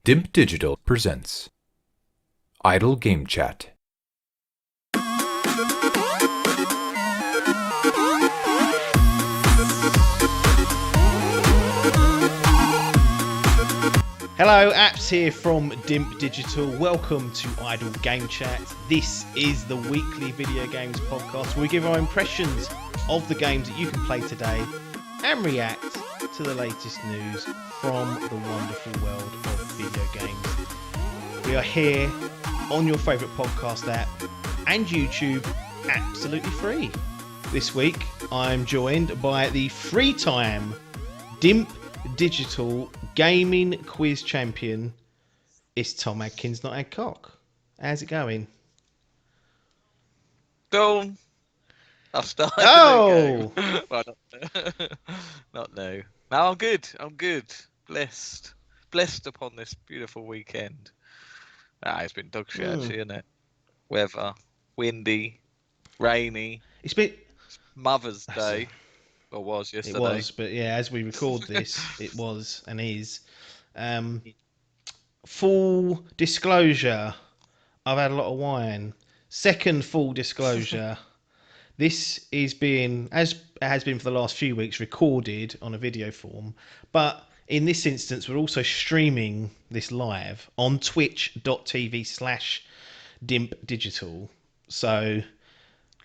Dimp Digital presents Idle Game Chat. Hello, Apps here from Dimp Digital. Welcome to Idle Game Chat. This is the weekly video games podcast where we give our impressions of the games that you can play today and react to the latest news from the wonderful world of video games. We are here on your favourite podcast app and YouTube, absolutely free. This week, I'm joined by the free-time Dimp Digital gaming quiz champion. It's Tom Adkins, not Adcock. How's it going? Boom! I've started. Oh! Well, not no. No, I'm good. I'm good. Blessed upon this beautiful weekend. It's been dog shit actually, isn't it? Weather, windy, rainy. It's been Mother's Day. Or was yesterday. It was, but yeah, as we record this, it was and is. Full disclosure, I've had a lot of wine. Second full disclosure, this is being, as it has been for the last few weeks, recorded on a video form. But in this instance, we're also streaming this live on twitch.tv/Dimp Digital. So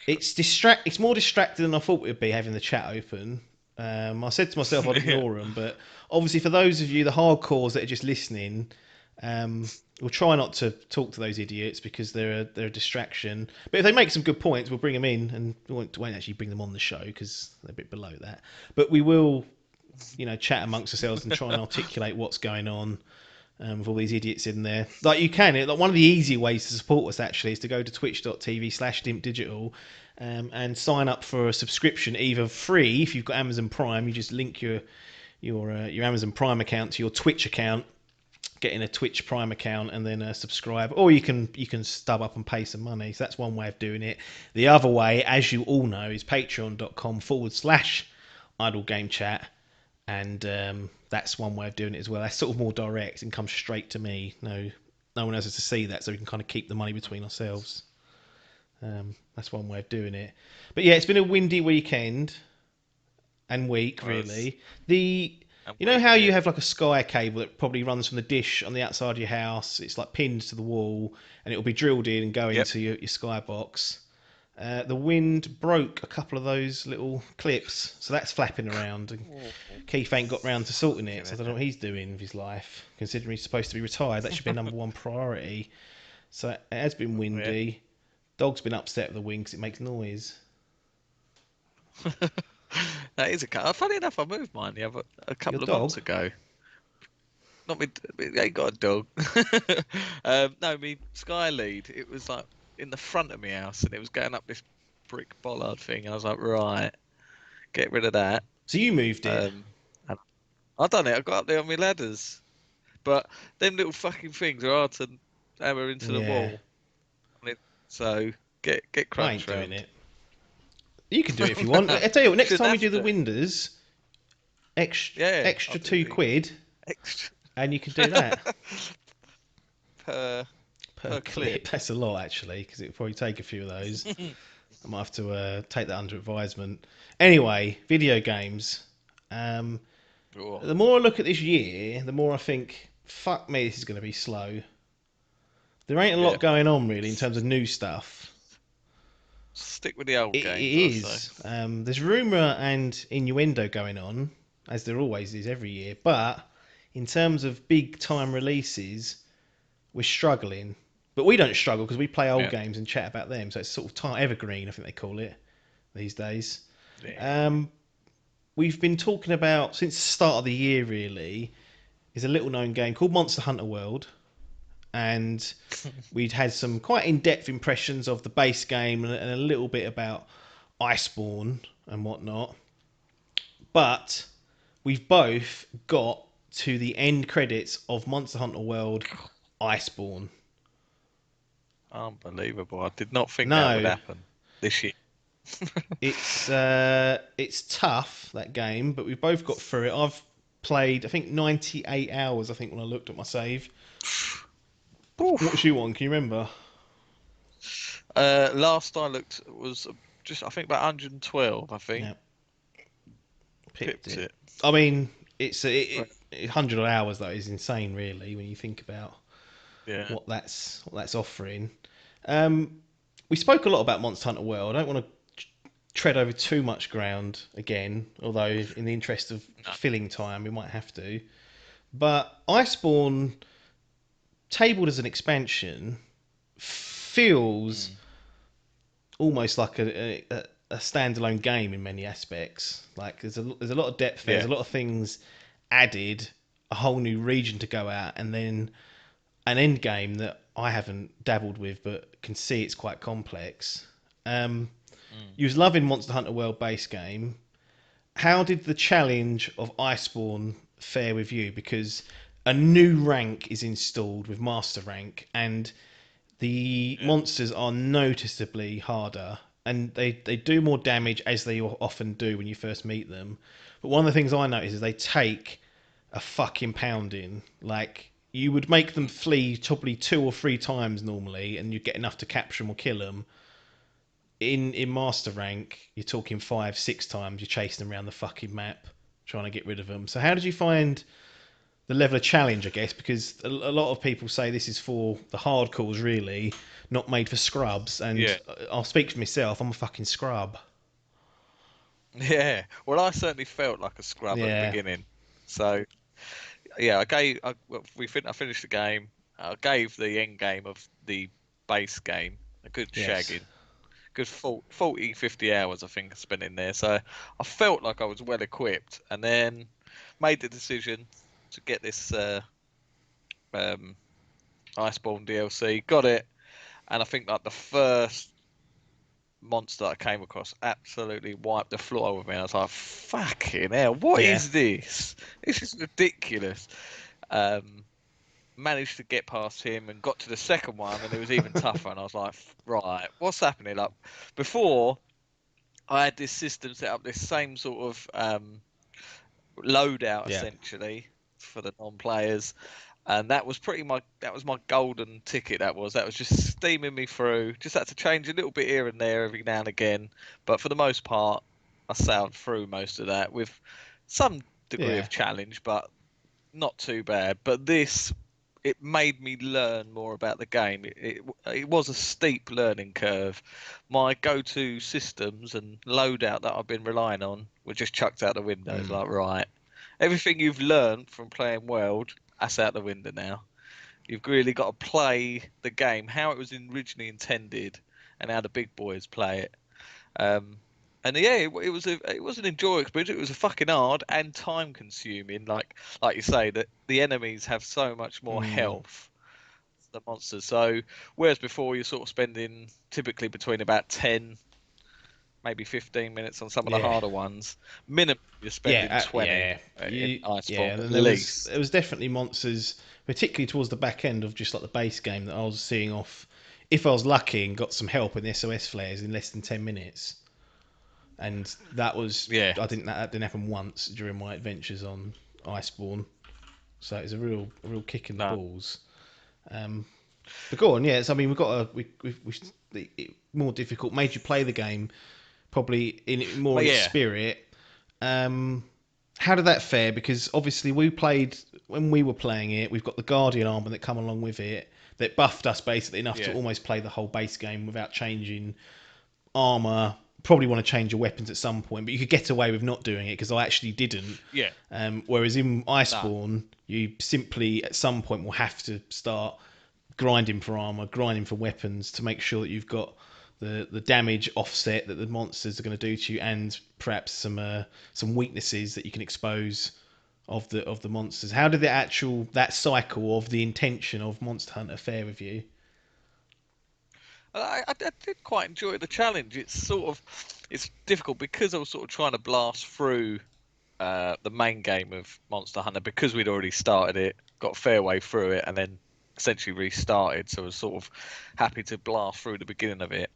it's more distracting than I thought it would be having the chat open. I said to myself I'd ignore them, but obviously for those of you, the hardcores that are just listening, we'll try not to talk to those idiots because they're a distraction. But if they make some good points, we'll bring them in, and we won't actually bring them on the show because they're a bit below that. But we will, chat amongst ourselves and try and articulate what's going on. With all these idiots in there, one of the easy ways to support us actually is to go to twitch.tv/Dimp Digital and sign up for a subscription, either free if you've got Amazon Prime. You just link your Amazon Prime account to your Twitch account, get in a Twitch Prime account, and then subscribe. Or you can stub up and pay some money. So that's one way of doing it. The other way, as you all know, is patreon.com/Idle Game Chat. And that's one way of doing it as well. That's sort of more direct and comes straight to me. No one else has to see that, so we can kind of keep the money between ourselves. That's one way of doing it. But yeah, it's been a windy weekend and week, really. You know how you have like a Sky cable that probably runs from the dish on the outside of your house? It's like pinned to the wall, and it'll be drilled in and go into your Sky box. The wind broke a couple of those little clips, so that's flapping around. And Keith ain't got round to sorting it, so I don't know what he's doing with his life. Considering he's supposed to be retired, that should be number one priority. So it has been windy. Dog's been upset with the wind because it makes noise. That is a car. Funny enough, I moved mine a couple of months ago. Not me. I ain't got a dog. No, me Sky lead. It was like in the front of my house, and it was going up this brick bollard thing. I was like, right, get rid of that. So you moved it? I done it. I got up there on my ladders, but them little fucking things are hard to hammer into the wall. So get crunch. I ain't doing it. You can do it if you want. I tell you what, next time we do the windows, extra £2, extra, and you can do that per clip. That's a lot actually, because it'll probably take a few of those. I might have to take that under advisement. Anyway, video games. The more I look at this year, the more I think, fuck me, this is going to be slow. There ain't a lot going on really in terms of new stuff. Stick with the old games. It is. There's rumour and innuendo going on, as there always is every year. But in terms of big time releases, we're struggling. But we don't struggle because we play old games and chat about them. So it's sort of evergreen, I think they call it these days. Yeah. We've been talking about, since the start of the year really, is a little known game called Monster Hunter World. And we'd had some quite in-depth impressions of the base game and a little bit about Iceborne and whatnot. But we've both got to the end credits of Monster Hunter World Iceborne. Unbelievable. I did not think that would happen this year. It's tough, that game, but we've both got through it. played, I think, 98 hours, I think, when I looked at my save. Oof. What's you on? Can you remember? Last I looked was just, I think, about 112, I think. Yeah. Pipped it. I mean, it's 100 hours, though, is insane, really, when you think about Yeah. what that's offering. We spoke a lot about Monster Hunter World. I don't want to tread over too much ground again, although in the interest of filling time, we might have to. But Iceborne, tabled as an expansion, feels almost like a standalone game in many aspects. Like there's a lot of depth there. Yeah. There's a lot of things added, a whole new region to go out, and then an end game that I haven't dabbled with, but can see it's quite complex. You was loving Monster Hunter World base game. How did the challenge of Iceborne fare with you? Because a new rank is installed with Master Rank, and the monsters are noticeably harder, and they do more damage, as they often do when you first meet them. But one of the things I noticed is they take a fucking pounding. Like, you would make them flee probably 2 or 3 times normally, and you'd get enough to capture them or kill them. In Master Rank, you're talking 5, 6 times. You're chasing them around the fucking map, trying to get rid of them. So how did you find the level of challenge, I guess? Because a lot of people say this is for the hardcores, really, not made for scrubs. And Yeah. I'll speak for myself. I'm a fucking scrub. Yeah. Well, I certainly felt like a scrub at the Yeah. beginning. So, yeah, I finished the game. I gave the end game of the base game a good Yes. shagging. Good 40, 50 hours, I think, I spent in there. So I felt like I was well equipped, and then made the decision to get this um, Iceborne DLC. Got it, and I think like the first monster I came across absolutely wiped the floor with me. I was like, "Fucking hell, what Yeah. is this? This is ridiculous." Um, Managed to get past him and got to the second one, and it was even tougher. And I was like, "Right, what's happening?" Like before, I had this system set up, this same sort of loadout Yeah. essentially for the non-players, and that was my golden ticket. That was just steaming me through. Just had to change a little bit here and there every now and again, but for the most part, I sailed through most of that with some degree Yeah. of challenge, but not too bad. But this, it made me learn more about the game. It was a steep learning curve. My go-to systems and loadout that I've been relying on were just chucked out the window. It's like, right, everything you've learned from playing World, that's out the window now. You've really got to play the game how it was originally intended and how the big boys play it. Um, and yeah, it was an enjoyable experience. It was a fucking hard and time consuming. Like you say, that the enemies have so much more health than the monsters. So whereas before you're sort of spending typically between about 10, maybe 15 minutes on some of the Yeah. harder ones, minimum you're spending Yeah, 20 in yeah. Iceborne at And least. there was definitely monsters, particularly towards the back end of just like the base game, that I was seeing off. If I was lucky and got some help in the SOS flares in less than 10 minutes, and that was Yeah. that didn't happen once during my adventures on Iceborne. So it was a real kick in the No. balls. But go on, yes. I mean, we've got a more difficult. Made you play the game probably in more But in its yeah. spirit. How did that fare? Because obviously we played when we were playing it. We've got the Guardian armor that come along with it that buffed us basically enough to Yeah. almost play the whole base game without changing armor. Probably want to change your weapons at some point, but you could get away with not doing it because I actually didn't. Yeah. Whereas in No. Iceborne, you simply at some point will have to start grinding for armor, grinding for weapons to make sure that you've got the damage offset that the monsters are going to do to you, and perhaps some weaknesses that you can expose of the monsters. How did that cycle of the intention of Monster Hunter fare with you? I did quite enjoy the challenge. It's difficult because I was sort of trying to blast through the main game of Monster Hunter because we'd already started it, got a fair way through it, and then essentially restarted. So I was sort of happy to blast through the beginning of it.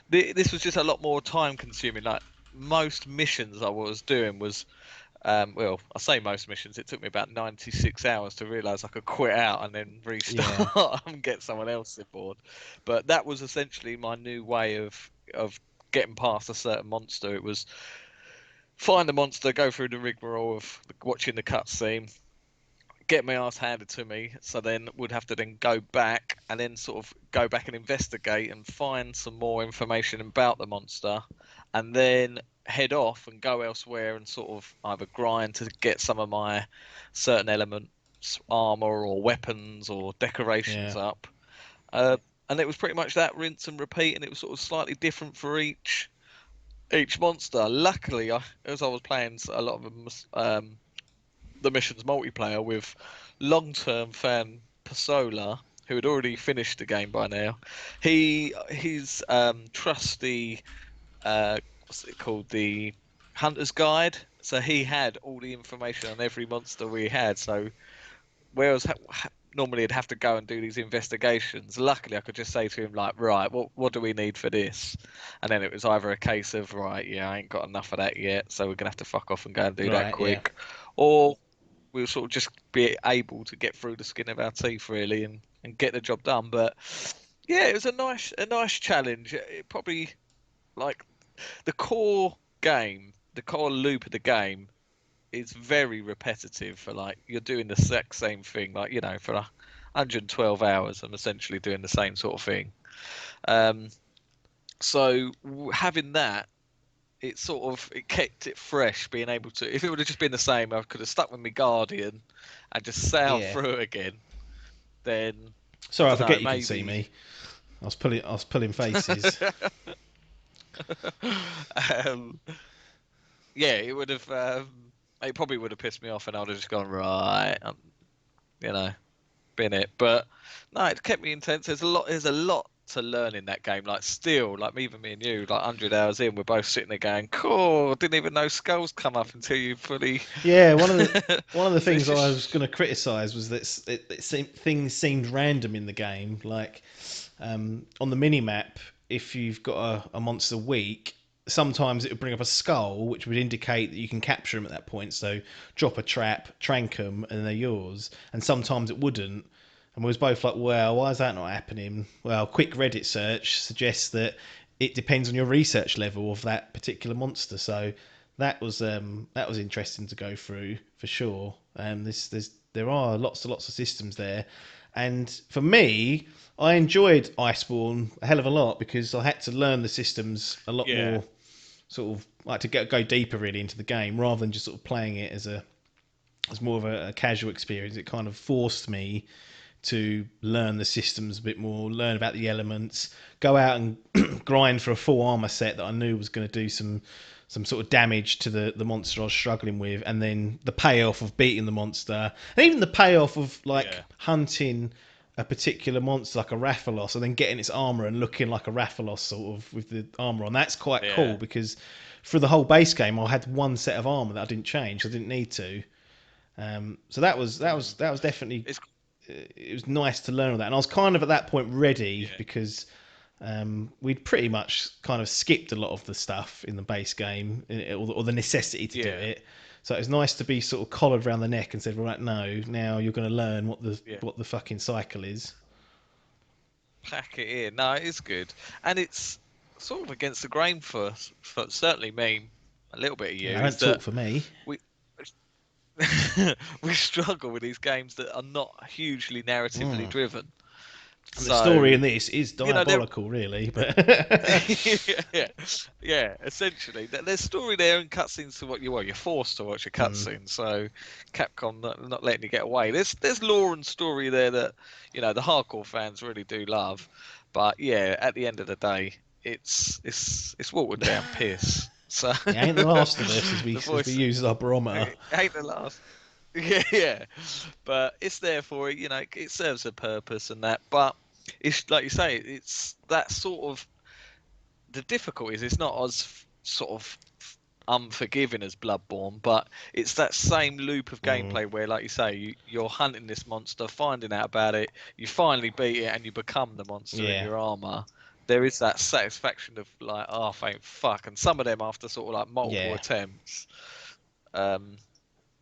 This was just a lot more time consuming. Like most missions I was doing was Well, I say most missions. It took me about 96 hours to realise I could quit out and then restart and get someone else on board. But that was essentially my new way of getting past a certain monster. It was find the monster, go through the rigmarole of watching the cutscene, get my ass handed to me, so then would have to then go back and then sort of go back and investigate and find some more information about the monster, and then head off and go elsewhere and sort of either grind to get some of my certain elements, armor or weapons or decorations up. And it was pretty much that rinse and repeat, and it was sort of slightly different for each monster. Luckily, as I was playing a lot of them, the missions multiplayer with long-term fan Pasola, who had already finished the game by now. His trusty what's it called, the Hunter's Guide. So he had all the information on every monster we had. So whereas normally I'd have to go and do these investigations, luckily I could just say to him like, right, what do we need for this? And then it was either a case of, right, yeah, I ain't got enough of that yet, so we're gonna have to fuck off and go and do that quick, or we'll sort of just be able to get through the skin of our teeth really and get the job done. But yeah, it was a nice challenge. It probably, like, the core game, the core loop of the game is very repetitive. For like, you're doing the exact same thing, like, for 112 hours I'm essentially doing the same sort of thing. So having that, it kept it fresh, being able to, if it would have just been the same, I could have stuck with my Guardian and just sailed through it again. Then sorry, I don't forget know, you could see me. I was pulling faces. Yeah, it would have. It probably would have pissed me off, and I would have just gone right, you know, bin it. But no, it kept me intense. There's a lot to learn in that game. Like, still, like, even me and you, like 100 hours in, we're both sitting there going, "Cool, didn't even know skulls come up until you fully." Yeah, one of the things I was going to criticise was that things seemed random in the game. Like, on the mini map, if you've got a monster weak, sometimes it would bring up a skull, which would indicate that you can capture them at that point. So drop a trap, trank them, and they're yours. And sometimes it wouldn't. And we was both like, well, why is that not happening? Well, quick Reddit search suggests that it depends on your research level of that particular monster. So that was interesting to go through for sure. There are lots and lots of systems there, and for me, I enjoyed Iceborne a hell of a lot because I had to learn the systems a lot more, sort of like to go deeper really into the game rather than just sort of playing it as more of a casual experience. It kind of forced me to learn the systems a bit more, learn about the elements, go out and grind for a full armor set that I knew was going to do some sort of damage to the monster I was struggling with, and then the payoff of beating the monster, and even the payoff of hunting a particular monster like a Rathalos and then getting its armor and looking like a Rathalos sort of with the armor on. That's quite cool because for the whole base game I had one set of armor that I didn't change. I didn't need to. So that was definitely, it was nice to learn all that, and I was kind of at that point ready because we'd pretty much kind of skipped a lot of the stuff in the base game, or the necessity to do it. So it was nice to be sort of collared around the neck and said, right, no, now you're going to learn what the fucking cycle is. Pack it in. No, it is good, and it's sort of against the grain for certainly me, a little bit of you. Yeah, don't talk for me. We we struggle with these games that are not hugely narratively driven. And the story in this is diabolical, really. But yeah, essentially, there's story there and cutscenes to what you're forced to watch a cutscene. So Capcom not letting you get away. There's lore and story there that the hardcore fans really do love. But yeah, at the end of the day, it's watered down piss. So it ain't The Last of Us, as we use our barometer. It ain't the last. Yeah, but it's there for it. It serves a purpose and that. But it's like you say, it's that sort of, the difficulties. It's not as sort of unforgiving as Bloodborne, but it's that same loop of gameplay where, like you say, you're hunting this monster, finding out about it, you finally beat it, and you become the monster in your armor. There is that satisfaction of like, oh, thank fuck, and some of them after sort of like multiple attempts.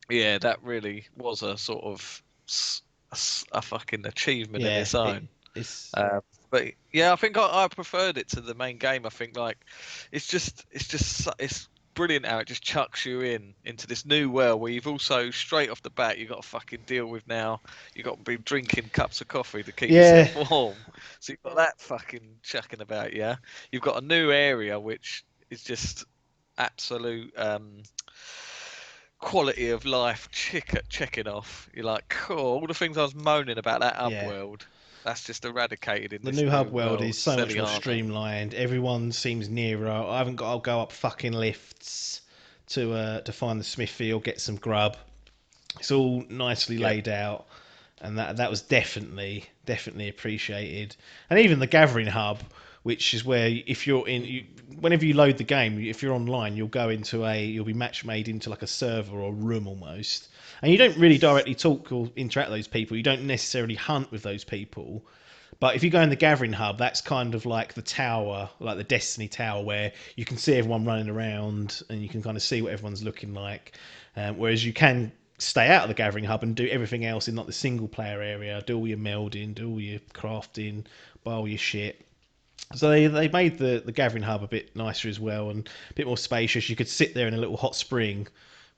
Yeah, that really was a sort of a fucking achievement in Yeah, its own. it's But yeah, I think I preferred it to the main game. I think like it's brilliant how it just chucks you into this new world where you've also straight off the bat you've got to fucking deal with now. You've got to be drinking cups of coffee to keep yeah, yourself warm. So you've got that fucking chucking about, yeah. You've got a new area which is just absolute quality of life checking off. You're like, cool. All the things I was moaning about that hub yeah. world, that's just eradicated in The this new hub new world world. is so much more Celiana. streamlined. Everyone seems nearer. I haven't got to go up fucking lifts to find the smithy or get some grub. It's all nicely Yeah, laid out, and that was definitely appreciated. And even the gathering hub, which is where if you're whenever you load the game, if you're online, you'll be match made into like a server or room almost, and you don't really directly talk or interact with those people. You don't necessarily hunt with those people. But if you go in the gathering hub, that's kind of like the tower, like the Destiny tower, where you can see everyone running around and you can kind of see what everyone's looking like. Whereas you can stay out of the gathering hub and do everything else in like the single player area, do all your melding, do all your crafting, buy all your shit. So they made the gathering hub a bit nicer as well and a bit more spacious. You could sit there in a little hot spring,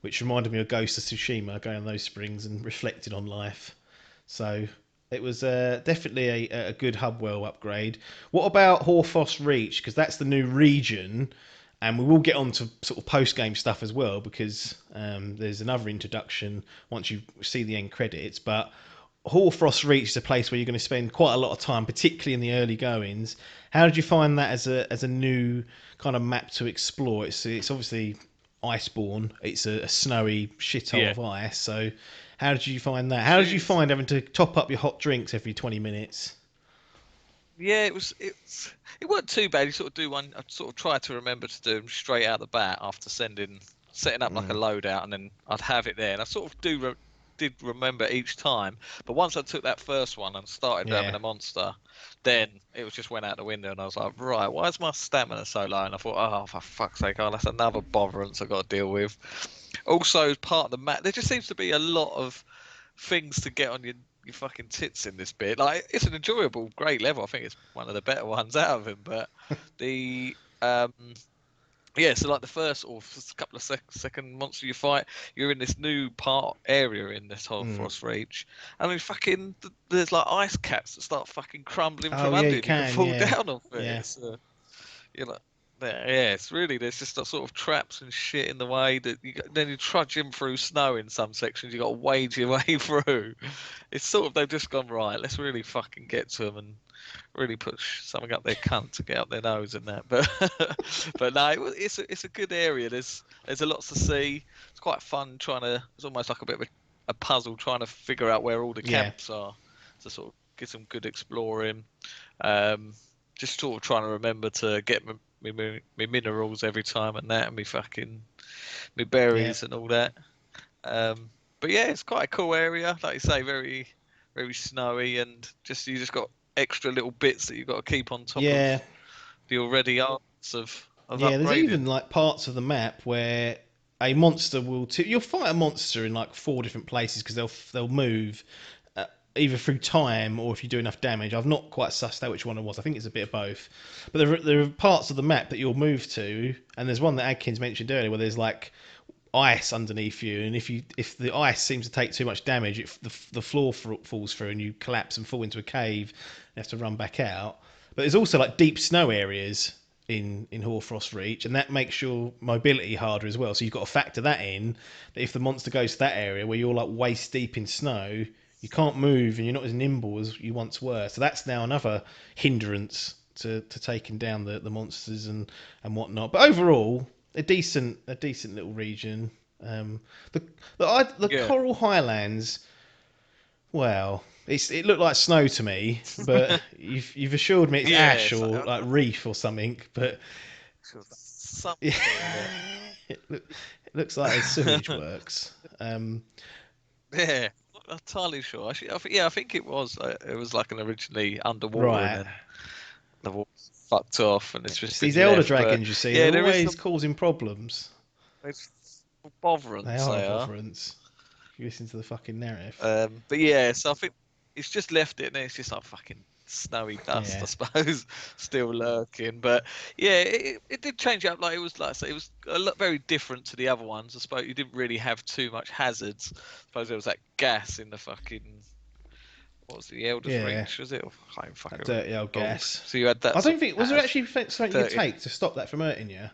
which reminded me of Ghost of Tsushima, going on those springs and reflecting on life. So it was definitely a good hub world upgrade. What about Horfos Reach? Because that's the new region, and we will get on to sort of post game stuff as well because there's another introduction once you see the end credits. But Horfrost Reach is a place where you're going to spend quite a lot of time, particularly in the early goings. How did you find that as a new kind of map to explore? It's obviously Iceborne. It's a snowy shithole yeah. of ice. So how did you find that? How did you Jeez. find having to top up your hot drinks every 20 minutes? Yeah, it wasn't too bad. You sort of do one. I sort of try to remember to do them straight out the bat after setting up like a Mm, loadout, and then I'd have it there. And I sort of did remember each time. But once I took that first one and started yeah, having a monster, then it was just went out the window, and I was like, right, why is my stamina so low? And I thought, oh, for fuck's sake, oh, that's another botherance I got to deal with. Also, as part of the map, there just seems to be a lot of things to get on your fucking tits in this bit. Like it's an enjoyable, great level. I think it's one of the better ones out of him. But the yeah, so like the first or couple of second monster you fight, you're in this new part area in this whole mm. Frost Reach, and then fucking there's like ice caps that start fucking crumbling Oh from yeah, under you you, and you can can. fall Yeah, down off it. yeah, It's you know, yeah, it's really there's just a sort of traps and shit in the way that then you're trudging through snow in some sections. You got to wade your way through. It's sort of they've just gone right. Let's really fucking get to them and really push something up their cunt to get up their nose and that. But but no, it's a good area. There's a lot to see. It's quite fun trying to. It's almost like a bit of a puzzle trying to figure out where all the yeah, camps are to sort of get some good exploring. Um, just sort of trying to remember to get me minerals every time and that, and me fucking me yeah, berries and all that. But yeah, it's quite a cool area. Like you say, very snowy, and you just got extra little bits that you've got to keep on top of yeah. the already arts of Yeah, there's even upgrading. like parts of the map where a monster you'll fight a monster in like four different places because they'll move either through time or if you do enough damage. I've not quite sussed out which one it was. I think it's a bit of both. But there are parts of the map that you'll move to, and there's one that Adkins mentioned earlier where there's like ice underneath you, and if the ice seems to take too much damage, the floor falls through and you collapse and fall into a cave. You have to run back out. But there's also like deep snow areas in Hoarfrost Reach, and that makes your mobility harder as well. So you've got to factor that in. That if the monster goes to that area where you're like waist deep in snow, you can't move and you're not as nimble as you once were. So that's now another hindrance to taking down the monsters and whatnot. But overall, a decent little region. Um, the the Yeah, Coral Highlands. Well, it looked like snow to me, but you've assured me it's yeah, ash or like reef or something. But yeah, something. it looks like there's sewage works. Yeah, not entirely sure. Actually, yeah, I think it was. It was like an originally underwater, and Right. then the water's fucked off, and it's It's just these been elder left. But dragons, you see, yeah, they're there is always some. causing problems. It's They botherance are a they are. botherance. you listen to the fucking narrative. But yeah, so I think it's just left it, and it's just like fucking snowy dust, Yeah. I suppose, still lurking. But yeah, it did change up. Like it was like I say, it was a lot very different to the other ones. I suppose you didn't really have too much hazards. I suppose there was that gas in the fucking. What was it, the Elder's Yeah. Reach? Was it? I can't fucking That dirty old remember. gas. So you had that. I sort don't think of was there haz- actually something you could dirty. take to stop that from hurting you.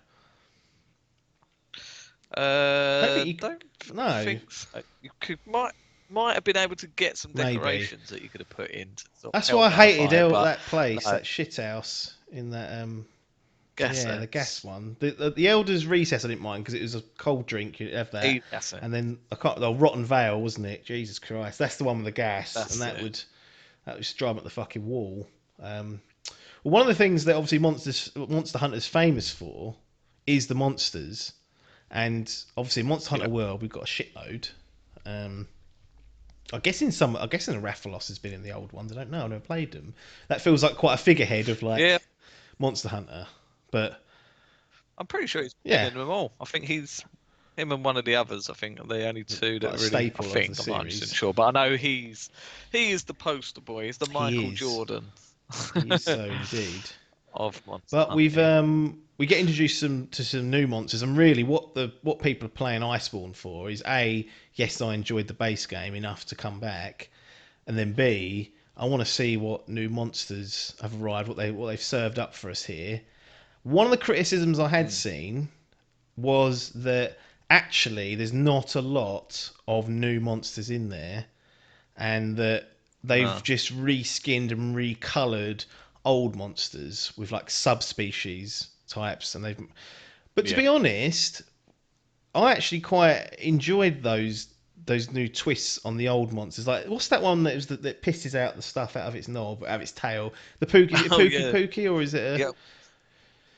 I don't think you Don't no, think so. You might have been able to get some maybe. decorations that you could have put in to sort of That's help why I hated nullify it, but that place, no, that shit house in that gas yeah, the gas sense. one. The Elder's Recess I didn't mind because it was a cold drink. You'd have that, That's it. and then I can't. The Rotten Vale, wasn't it? Jesus Christ, that's the one with the gas, That's and that it. would just drive 'em up the fucking wall. Well, one of the things that obviously Monster Hunter's famous for is the monsters, and obviously in Monster Hunter Yeah. World we've got a shitload. I guess in Rathalos has been in the old ones. I don't know. I've never played them. That feels like quite a figurehead of like Yeah, Monster Hunter, but I'm pretty sure he's been yeah, in them all. I think him and one of the others. I think are the only two that like a really. I staple of think the I'm not 100% series. sure, but I know he is the poster boy. He's the He Michael is. Jordan He is so indeed. of Monster But Hunting. we get introduced to some new monsters, and really what people are playing Iceborne for is A, yes, I enjoyed the base game enough to come back, and then B, I want to see what new monsters have arrived, what they've served up for us here. One of the criticisms I had seen was that actually there's not a lot of new monsters in there, and that they've No. just reskinned and recolored old monsters with like subspecies types, and they've. But to Yeah. be honest, I actually quite enjoyed those new twists on the old monsters. Like, what's that one that pisses out the stuff out of its knob, out of its tail? The Pookie, is it Oh Pookie yeah. Pookie, or is it a? Yep.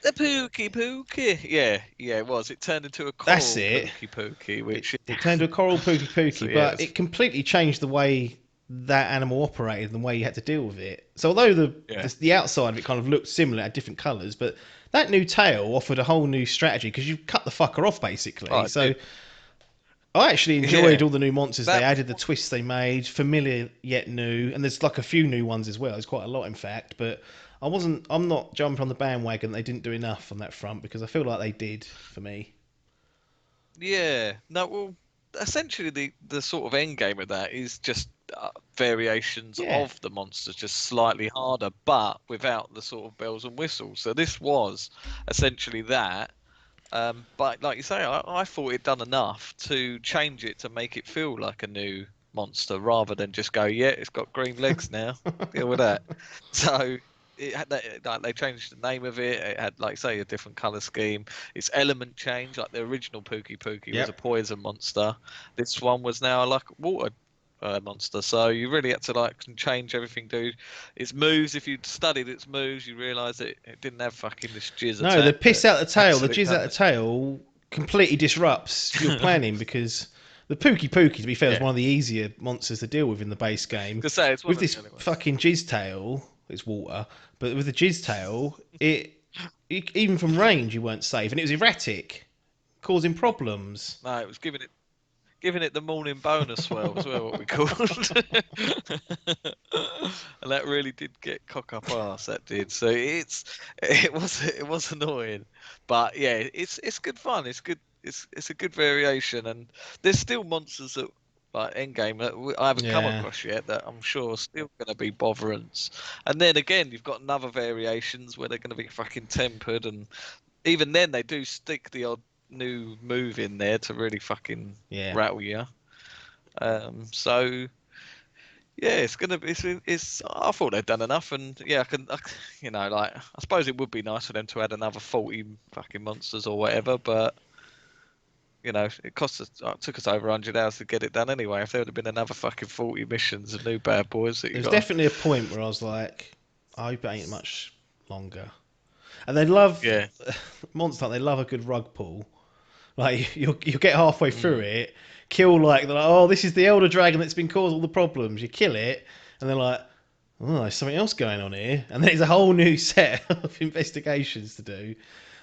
The Pookie Pookie. Yeah, yeah, it was. It turned into a That's coral it. Pookie Pookie, which It turned to a coral Pookie so Pookie, yeah, it but was, it completely changed the way that animal operated and the way you had to deal with it. So although yeah. the outside of it kind of looked similar, had different colours, but that new tail offered a whole new strategy because you cut the fucker off basically. Oh, So dude. I actually enjoyed Yeah. all the new monsters they That was added, the twists they made, familiar yet new, and there's like a few new ones as well. There's quite a lot in fact, but I'm not jumping on the bandwagon. They didn't do enough on that front because I feel like they did for me. yeah. No, well, essentially the sort of end game of that is just variations Yeah, of the monsters, just slightly harder, but without the sort of bells and whistles. So this was essentially that. But like you say, I thought it done enough to change it to make it feel like a new monster rather than just go, yeah, it's got green legs now. Deal with that. So it had that, like they changed the name of it. It had, like say, a different color scheme. Its element change, like the original Pookie Pookie was a yep. poison monster. This one was now like a water monster. So you really had to like change everything, dude. Its moves. If you'd studied its moves, you realise it didn't have fucking this jizz No, the attack piss that out the tail, the accident jizz out the comes. tail completely disrupts your planning because the Pookie Pookie, to be fair, is Yeah, one of the easier monsters to deal with in the base game. to say it's one With of this the only ones. fucking jizz tail, it's water, but with the jizz tail, even from range you weren't safe, and it was erratic, causing problems. No, it was giving it the morning bonus swell as well, what we called. And that really did get cock up arse. That did. So it was annoying, but yeah, it's good fun. It's good. It's a good variation, and there's still monsters that like endgame that I haven't come Yeah, across yet that I'm sure are still going to be botherants. And then again, you've got another variations where they're going to be fucking tempered, and even then they do stick the odd new move in there to really fucking yeah. rattle you. So yeah, it's gonna be. It's. I thought they'd done enough, and yeah, like, I suppose it would be nice for them to add another 40 fucking monsters or whatever, but it cost us. It took us over 100 hours to get it done anyway. If there would have been another fucking 40 missions and new bad boys that you There's got. definitely a point where I was like, I hope it ain't much longer. And they love Yeah. Monster Hunter. They love a good rug pull. Like you'll get halfway through Mm. it, kill like they're like, oh, this is the elder dragon that's been causing all the problems. You kill it, and they're like, oh, there's something else going on here, and there's a whole new set of investigations to do.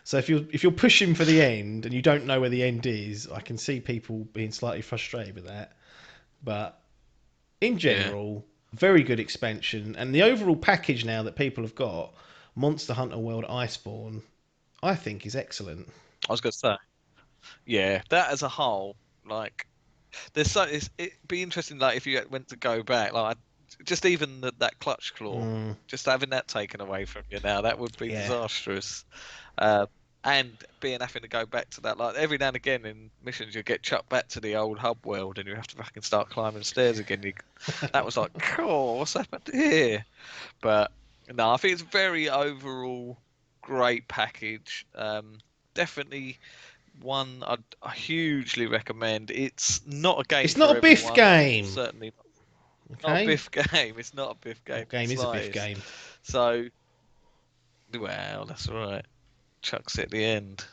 So if you're pushing for the end and you don't know where the end is, I can see people being slightly frustrated with that. But in general, very good expansion, and the overall package now that people have got, Monster Hunter World Iceborne, I think is excellent. I was going to say, yeah, that as a whole, like, it'd be interesting, like, if you went to go back, like, just even that clutch claw, just having that taken away from you now, that would be disastrous. And having to go back to that, like, every now and again in missions, you get chucked back to the old hub world, and you have to fucking start climbing stairs again. That was like, cool, what's happened here? But no, I think it's very overall great package. Definitely one I hugely recommend. It's not a game. It's for not a Biff everyone. game. Certainly Okay. not a Biff game. It's not a Biff game. What game is a Biff game? So, well, that's right. Chucks at the end.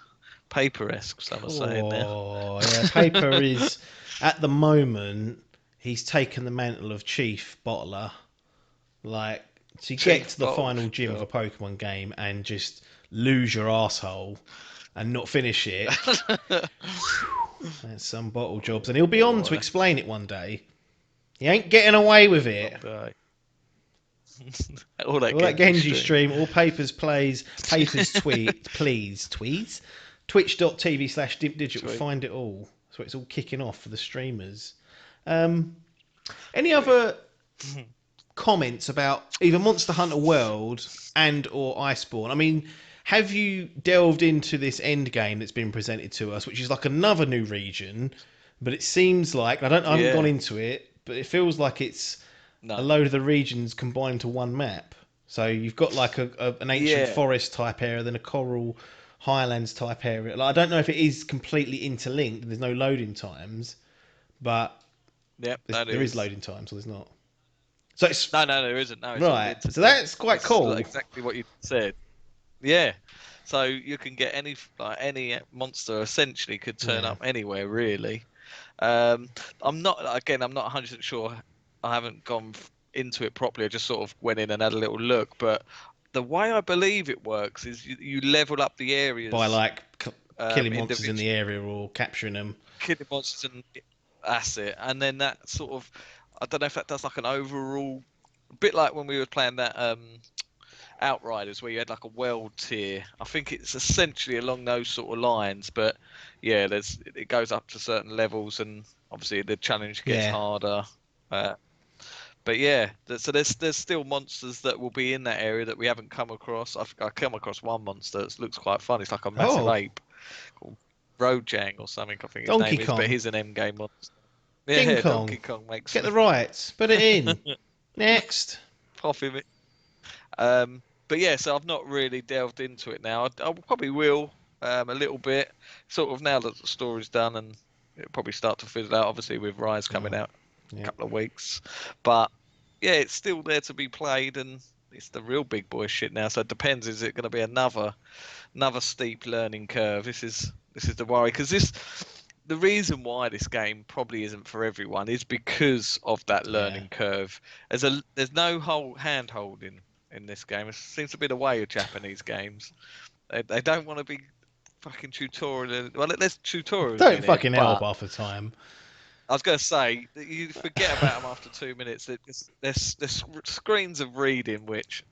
Paper-esque, some are saying now. Oh, yeah, Paper is, at the moment, he's taken the mantle of chief bottler. Like, to get to the final gym of a Pokemon game and just lose your asshole and not finish it, that's some bottle jobs. And he'll be on to explain it one day. He ain't getting away with it. all that Genji stream, all Papers plays, Papers tweet, please, tweets? Twitch.tv/Dimp Digital, find it all. So it's all kicking off for the streamers. Any other comments about either Monster Hunter World and or Iceborne? I mean, have you delved into this end game that's been presented to us, which is like another new region, but it seems like, I haven't gone into it, but it feels like it's a load of the regions combined to one map. So you've got like an ancient forest type area, then a coral highlands type area. Like, I don't know if it is completely interlinked. There's no loading times, but there is loading times, or there's not. So it's no, there isn't. No, it's right. So that's quite cool. Exactly what you said. Yeah. So you can get any monster essentially could turn up anywhere really. I'm not 100% sure. I haven't gone into it properly. I just sort of went in and had a little look. But the way I believe it works is you level up the areas by like killing monsters in the area or capturing them. Killing monsters, and that's it. And then that sort of, I don't know if that does like an overall, a bit like when we were playing that Outriders, where you had like a world tier. I think it's essentially along those sort of lines, but yeah, it goes up to certain levels, and obviously the challenge gets harder. But yeah, so there's still monsters that will be in that area that we haven't come across. I come across one monster that looks quite fun. It's like a massive ape called Rojang or something. I think his name is, but he's an M game monster. Yeah, Donkey Kong makes get the rights, put it in. Next, pop him in. But yeah, so I've not really delved into it now. I probably will a little bit, sort of now that the story's done, and it'll probably start to fizzle out. Obviously, with Rise coming out in a couple of weeks, but yeah, it's still there to be played, and it's the real big boy shit now. So it depends. Is it going to be another steep learning curve? This is the worry, because the reason why this game probably isn't for everyone is because of that learning curve. There's no whole hand holding in this game. It seems to be the way of Japanese games. They don't want to be fucking tutorial. Well, there's tutorials. Don't fucking help half the time. I was going to say, you forget about them after 2 minutes. There's screens of reading, which,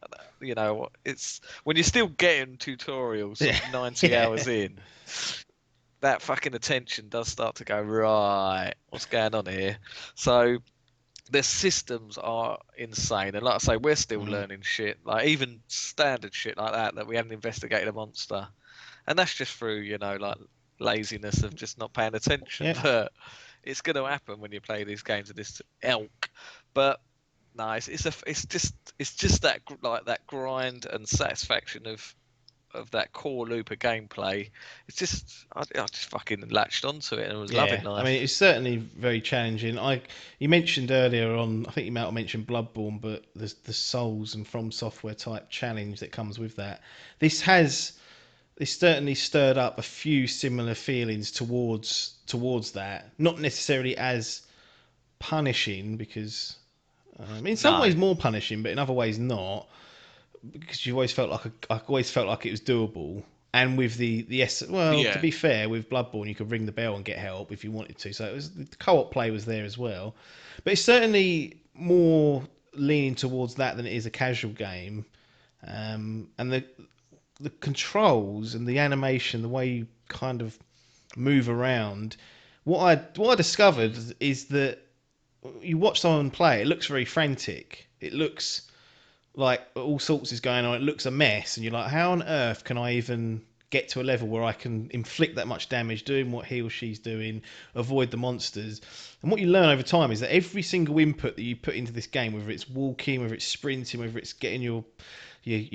you know, it's when you're still getting tutorials 90 hours in, that fucking attention does start to go, right, what's going on here? So their systems are insane. And like I say, we're still learning shit, like even standard shit like that we haven't investigated a monster. And that's just through, you know, like laziness of just not paying attention. Yeah. But it's going to happen when you play these games of this ilk. But no, it's just that like that grind and satisfaction of that core loop of gameplay. It's just I just fucking latched onto it and was loving life. I mean, it's certainly very challenging. You mentioned earlier on, I think you might have mentioned Bloodborne, but there's the Souls and From Software type challenge that comes with that. This certainly stirred up a few similar feelings towards that. Not necessarily as punishing, because in some ways more punishing, but in other ways not, because I always felt like it was doable. and with well, to Yeah. be fair, with Bloodborne you could ring the bell and get help if you wanted to. So it was the co-op play was there as well, but it's certainly more leaning towards that than it is a casual game. And the controls and the animation, the way you kind of move around. What I discovered is that you watch someone play, it looks very frantic. It looks like all sorts is going on. It looks a mess, and you're like, how on earth can I even get to a level where I can inflict that much damage, doing what he or she's doing, avoid the monsters? And what you learn over time is that every single input that you put into this game, whether it's walking, whether it's sprinting, whether it's getting your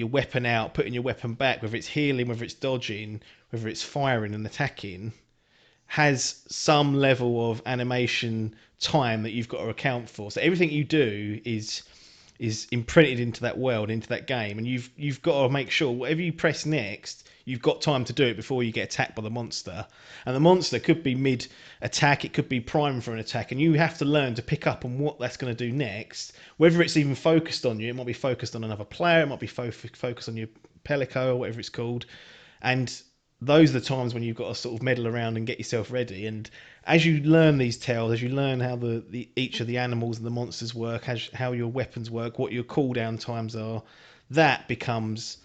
weapon out, putting your weapon back, whether it's healing, whether it's dodging, whether it's firing and attacking, has some level of animation time that you've got to account for. So everything you do is imprinted into that world, into that game, and you've got to make sure whatever you press next, you've got time to do it before you get attacked by the monster. And the monster could be mid attack, it could be prime for an attack, and you have to learn to pick up on what that's going to do next. Whether it's even focused on you, it might be focused on another player, it might be focused on your Pelico or whatever it's called, and those are the times when you've got to sort of meddle around and get yourself ready. And as you learn these tales, as you learn how each of the animals and the monsters work, how your weapons work, what your cooldown times are, that becomes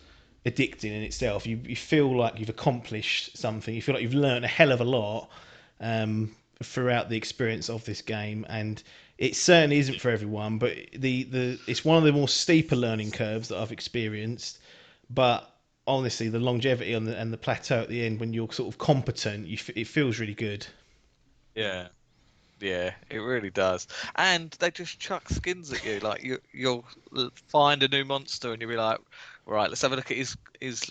addicting in itself. You feel like you've accomplished something. You feel like you've learned a hell of a lot throughout the experience of this game. And it certainly isn't for everyone, but it's one of the more steeper learning curves that I've experienced. But honestly, the longevity and the plateau at the end, when you're sort of competent, it feels really good. Yeah. Yeah, it really does. And they just chuck skins at you. Like you'll find a new monster and you'll be like, right, let's have a look at his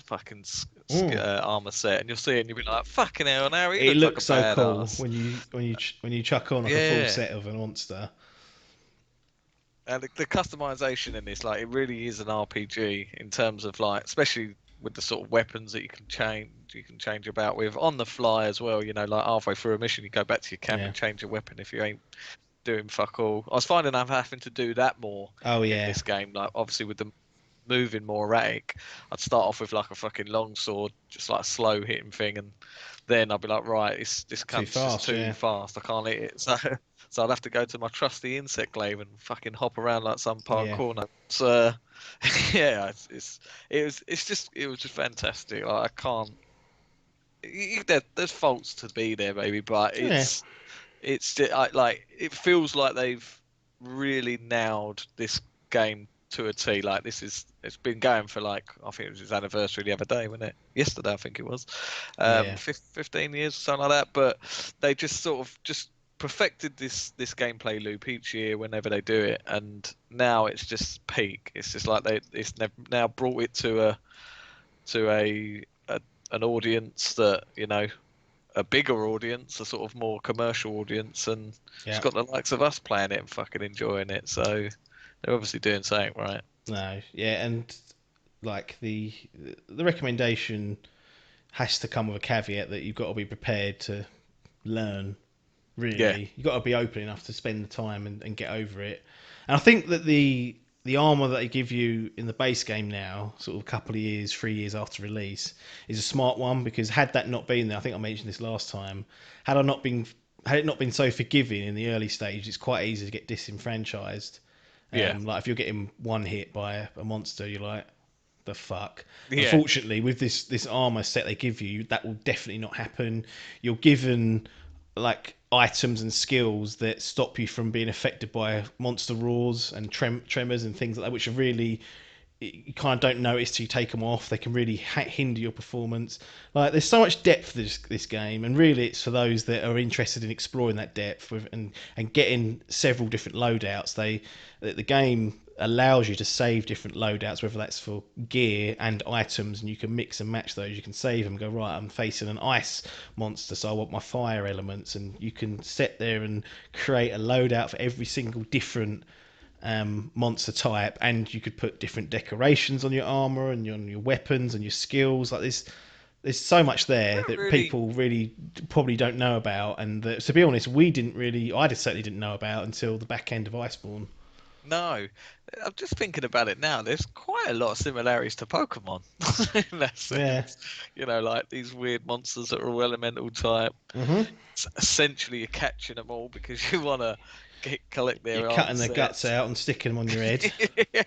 fucking armor set, and you'll see it and you'll be like, fucking hell, now he It looks like a looks so cool badass. when you chuck on like a full Yeah. set of a monster. And the customization in this, like, it really is an RPG in terms of, like, especially with the sort of weapons that you can change about with on the fly as well. You know, like halfway through a mission, you go back to your camp Yeah. and change your weapon if you ain't doing fuck all. I was finding I'm having to do that more Oh in yeah, this game. Like, obviously with the moving more erratic, I'd start off with like a fucking long sword, just like a slow hitting thing, and then I'd be like, right, this too cunt's just fast. too Yeah, fast. I can't hit it. So I'd have to go to my trusty insect glaive and fucking hop around like some yeah, parkour. So yeah, it was just fantastic. Like, I can't. There's faults to be there, maybe, but yeah, like it feels like they've really nailed this game to a T. Like, it's been going for, like, I think it was its anniversary the other day, wasn't it? Yesterday, I think it was. yeah. 15 years or something like that. But they just sort of just perfected this gameplay loop each year whenever they do it, and now it's just peak. It's just like now brought it to an audience that, you know, a bigger audience, a sort of more commercial audience, and it's Yeah. got the likes of us playing it and fucking enjoying it. So they're obviously doing something right. No, yeah, and like the recommendation has to come with a caveat that you've got to be prepared to learn. Yeah, Really, you've got to be open enough to spend the time and get over it. And I think that the armor that they give you in the base game now, sort of a couple of years, 3 years after release, is a smart one, because had that not been there, I think I mentioned this last time, had it not been so forgiving in the early stage, it's quite easy to get disenfranchised. yeah, Like if you're getting one hit by a monster, you're like, the fuck. yeah. Unfortunately, with this armor set they give you, that will definitely not happen. You're given like items and skills that stop you from being affected by monster roars and tremors and things like that, which are really, you kind of don't notice till you take them off. They can really hinder your performance. Like, there's so much depth to this game, and really it's for those that are interested in exploring that depth and getting several different loadouts. The game allows you to save different loadouts, whether that's for gear and items, and you can mix and match those. You can save them, go, right, I'm facing an ice monster, so I want my fire elements, and you can sit there and create a loadout for every single different monster type, and you could put different decorations on your armor and on your weapons and your skills. Like, there's so much there That that really, people really probably don't know about, and that, to be honest, we didn't really. I just certainly didn't know about until the back end of Iceborne. No, I'm just thinking about it now. There's quite a lot of similarities to Pokemon in that Yeah. sense. Like these weird monsters that are all elemental type. Essentially, you're catching them all because you want to collect You're their cutting their guts answers. out and sticking them on your head.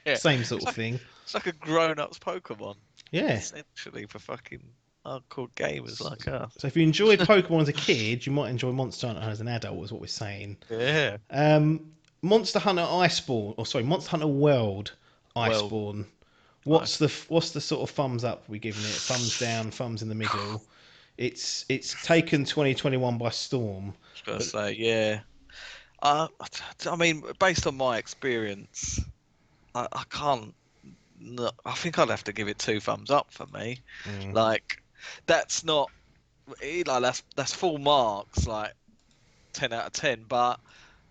Yeah. Same sort of thing. It's like a grown-ups Pokemon, Yeah. essentially, for fucking hardcore gamers like us. So if you enjoyed Pokemon as a kid, you might enjoy Monster Hunter as an adult, is what we're saying. Yeah. Monster Hunter Iceborne, or sorry, Monster Hunter World Well, Iceborne. nice. What's the sort of thumbs up we're giving it? Thumbs down, thumbs in the middle. It's taken 2021 by storm. I was gonna say, yeah. I mean, based on my experience, I can't. No, I think I'd have to give it 2 thumbs up for me. Like, that's not that's full marks, like 10 out of 10. But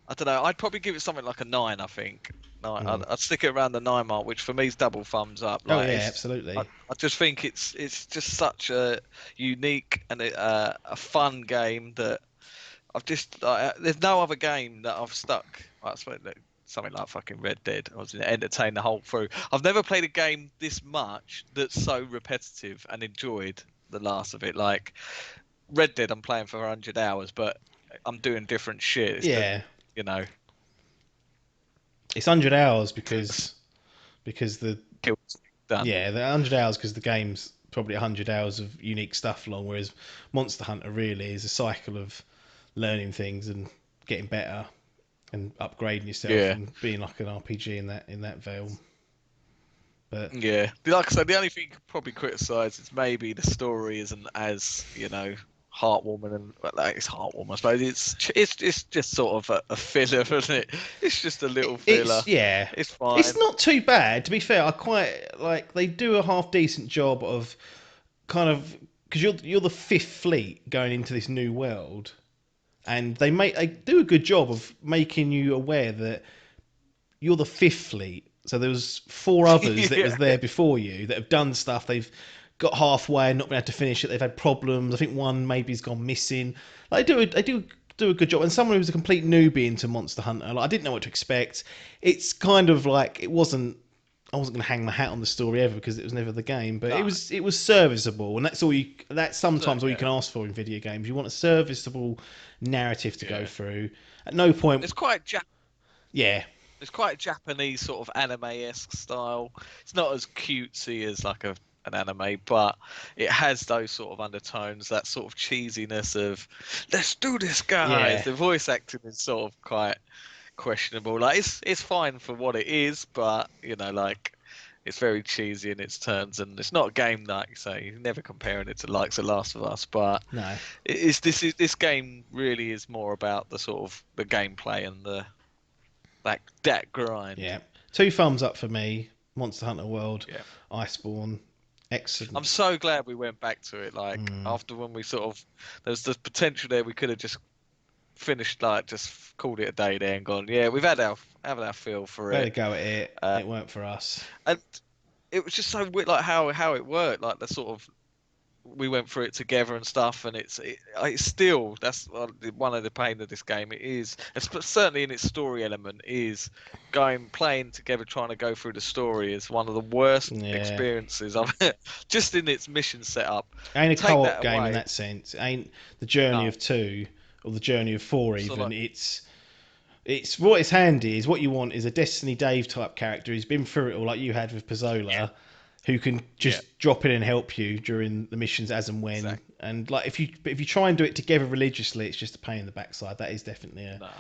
I don't know. I'd probably give it something like a 9. I think. No, I'd stick it around the 9 mark, which for me is double thumbs up. Oh Like, yeah, absolutely. I just think it's just such a unique and a fun game that I've just there's no other game that I've stuck. I suppose something like fucking Red Dead. I was entertained the whole through. I've never played a game this much that's so repetitive and enjoyed the last of it. Like Red Dead, I'm playing for 100 hours, but I'm doing different shit. Yeah. You know, It's 100 hours because the kills done. yeah, the 100 hours because the game's probably 100 hours of unique stuff long, whereas Monster Hunter really is a cycle of learning things and getting better and upgrading yourself Yeah. and being like an RPG in that veil. But Yeah, like I said, the only thing you could probably criticise is maybe the story isn't as heartwarming, and well, like, it's heartwarming. I suppose it's just sort of a filler, isn't it? It's just a little filler. It's fine. It's not too bad, to be fair. I quite like they do a half decent job of kind of because you're the fifth fleet going into this new world, and they do a good job of making you aware that you're the fifth fleet. So there was 4 others that was there before you that have done stuff. They've got halfway and not been able to finish it. They've had problems. I think one maybe's gone missing. Like, they do a good job. And someone who was a complete newbie into Monster Hunter, like, I didn't know what to expect. It's kind of like I wasn't going to hang my hat on the story ever because it was never the game, but it was serviceable, and that's sometimes all you can ask for in video games. You want a serviceable narrative to go through. At no point, It's quite yeah. It's quite a Japanese sort of anime-esque style. It's not as cutesy as like an anime, but it has those sort of undertones, that sort of cheesiness of "let's do this, guys." Yeah. The voice acting is sort of quite questionable. Like it's fine for what it is, but like it's very cheesy in its turns, and it's not a game that, you say, you're never comparing it to likes of Last of Us, but No. this game really is more about the sort of the gameplay and that grind. Yeah. 2 thumbs up for me. Monster Hunter World, Yeah. Iceborne, excellent. I'm so glad we went back to it. Like after when we sort of, there's the potential there we could have just finished, like just called it a day there and gone, yeah, we've had our feel for Better it. go at it. It weren't for us. And it was just so weird, like how it worked, like the sort of we went through it together and stuff, and it's still, that's one of the pain of this game. It is, certainly in its story element, is playing together, trying to go through the story is one of the worst experiences I've just in its mission setup. Ain't a co-op game in that sense. It ain't the journey of 2 or the journey of 4 even. So it's what is handy is what you want is a Destiny Dave type character who's been through it all, like you had with Pizzola, who can just drop in and help you during the missions as and when. Exactly. And like if you try and do it together religiously, it's just a pain in the backside. That is definitely a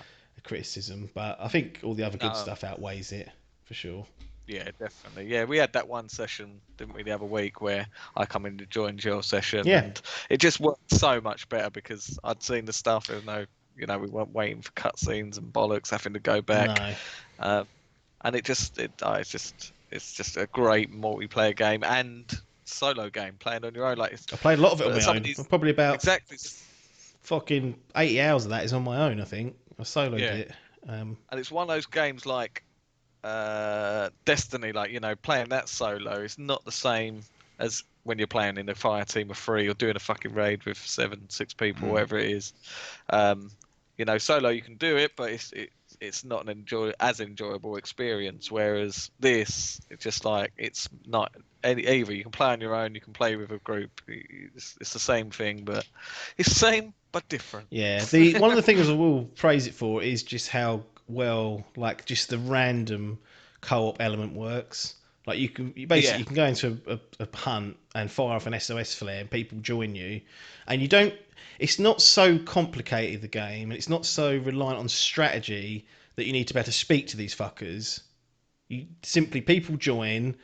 criticism, but I think all the other good stuff outweighs it for sure. Yeah, definitely. Yeah, we had that one session, didn't we, the other week where I come in to join your session, and it just worked so much better because I'd seen the stuff. There was no, we weren't waiting for cutscenes and bollocks having to go back. No. And it's just a great multiplayer game and solo game playing on your own. Like I played a lot of it on my own. Probably about fucking 80 hours of that is on my own. I think I soloed it. And it's one of those games like Destiny, like playing that solo is not the same as when you're playing in a fire team of 3 or doing a fucking raid with 7, 6 people, whatever it is. Solo you can do it, but it's not an as enjoyable experience. Whereas this, it's just like it's not either. You can play on your own, you can play with a group. It's the same thing, but it's the same but different. Yeah, one of the things I will praise it for is just how well, like, just the random co-op element works. Like you basically Yeah. you can go into a hunt and fire off an SOS flare, and people join you, and you don't. It's not so complicated, the game, and it's not so reliant on strategy that you need to be able to speak to these fuckers. You simply people join,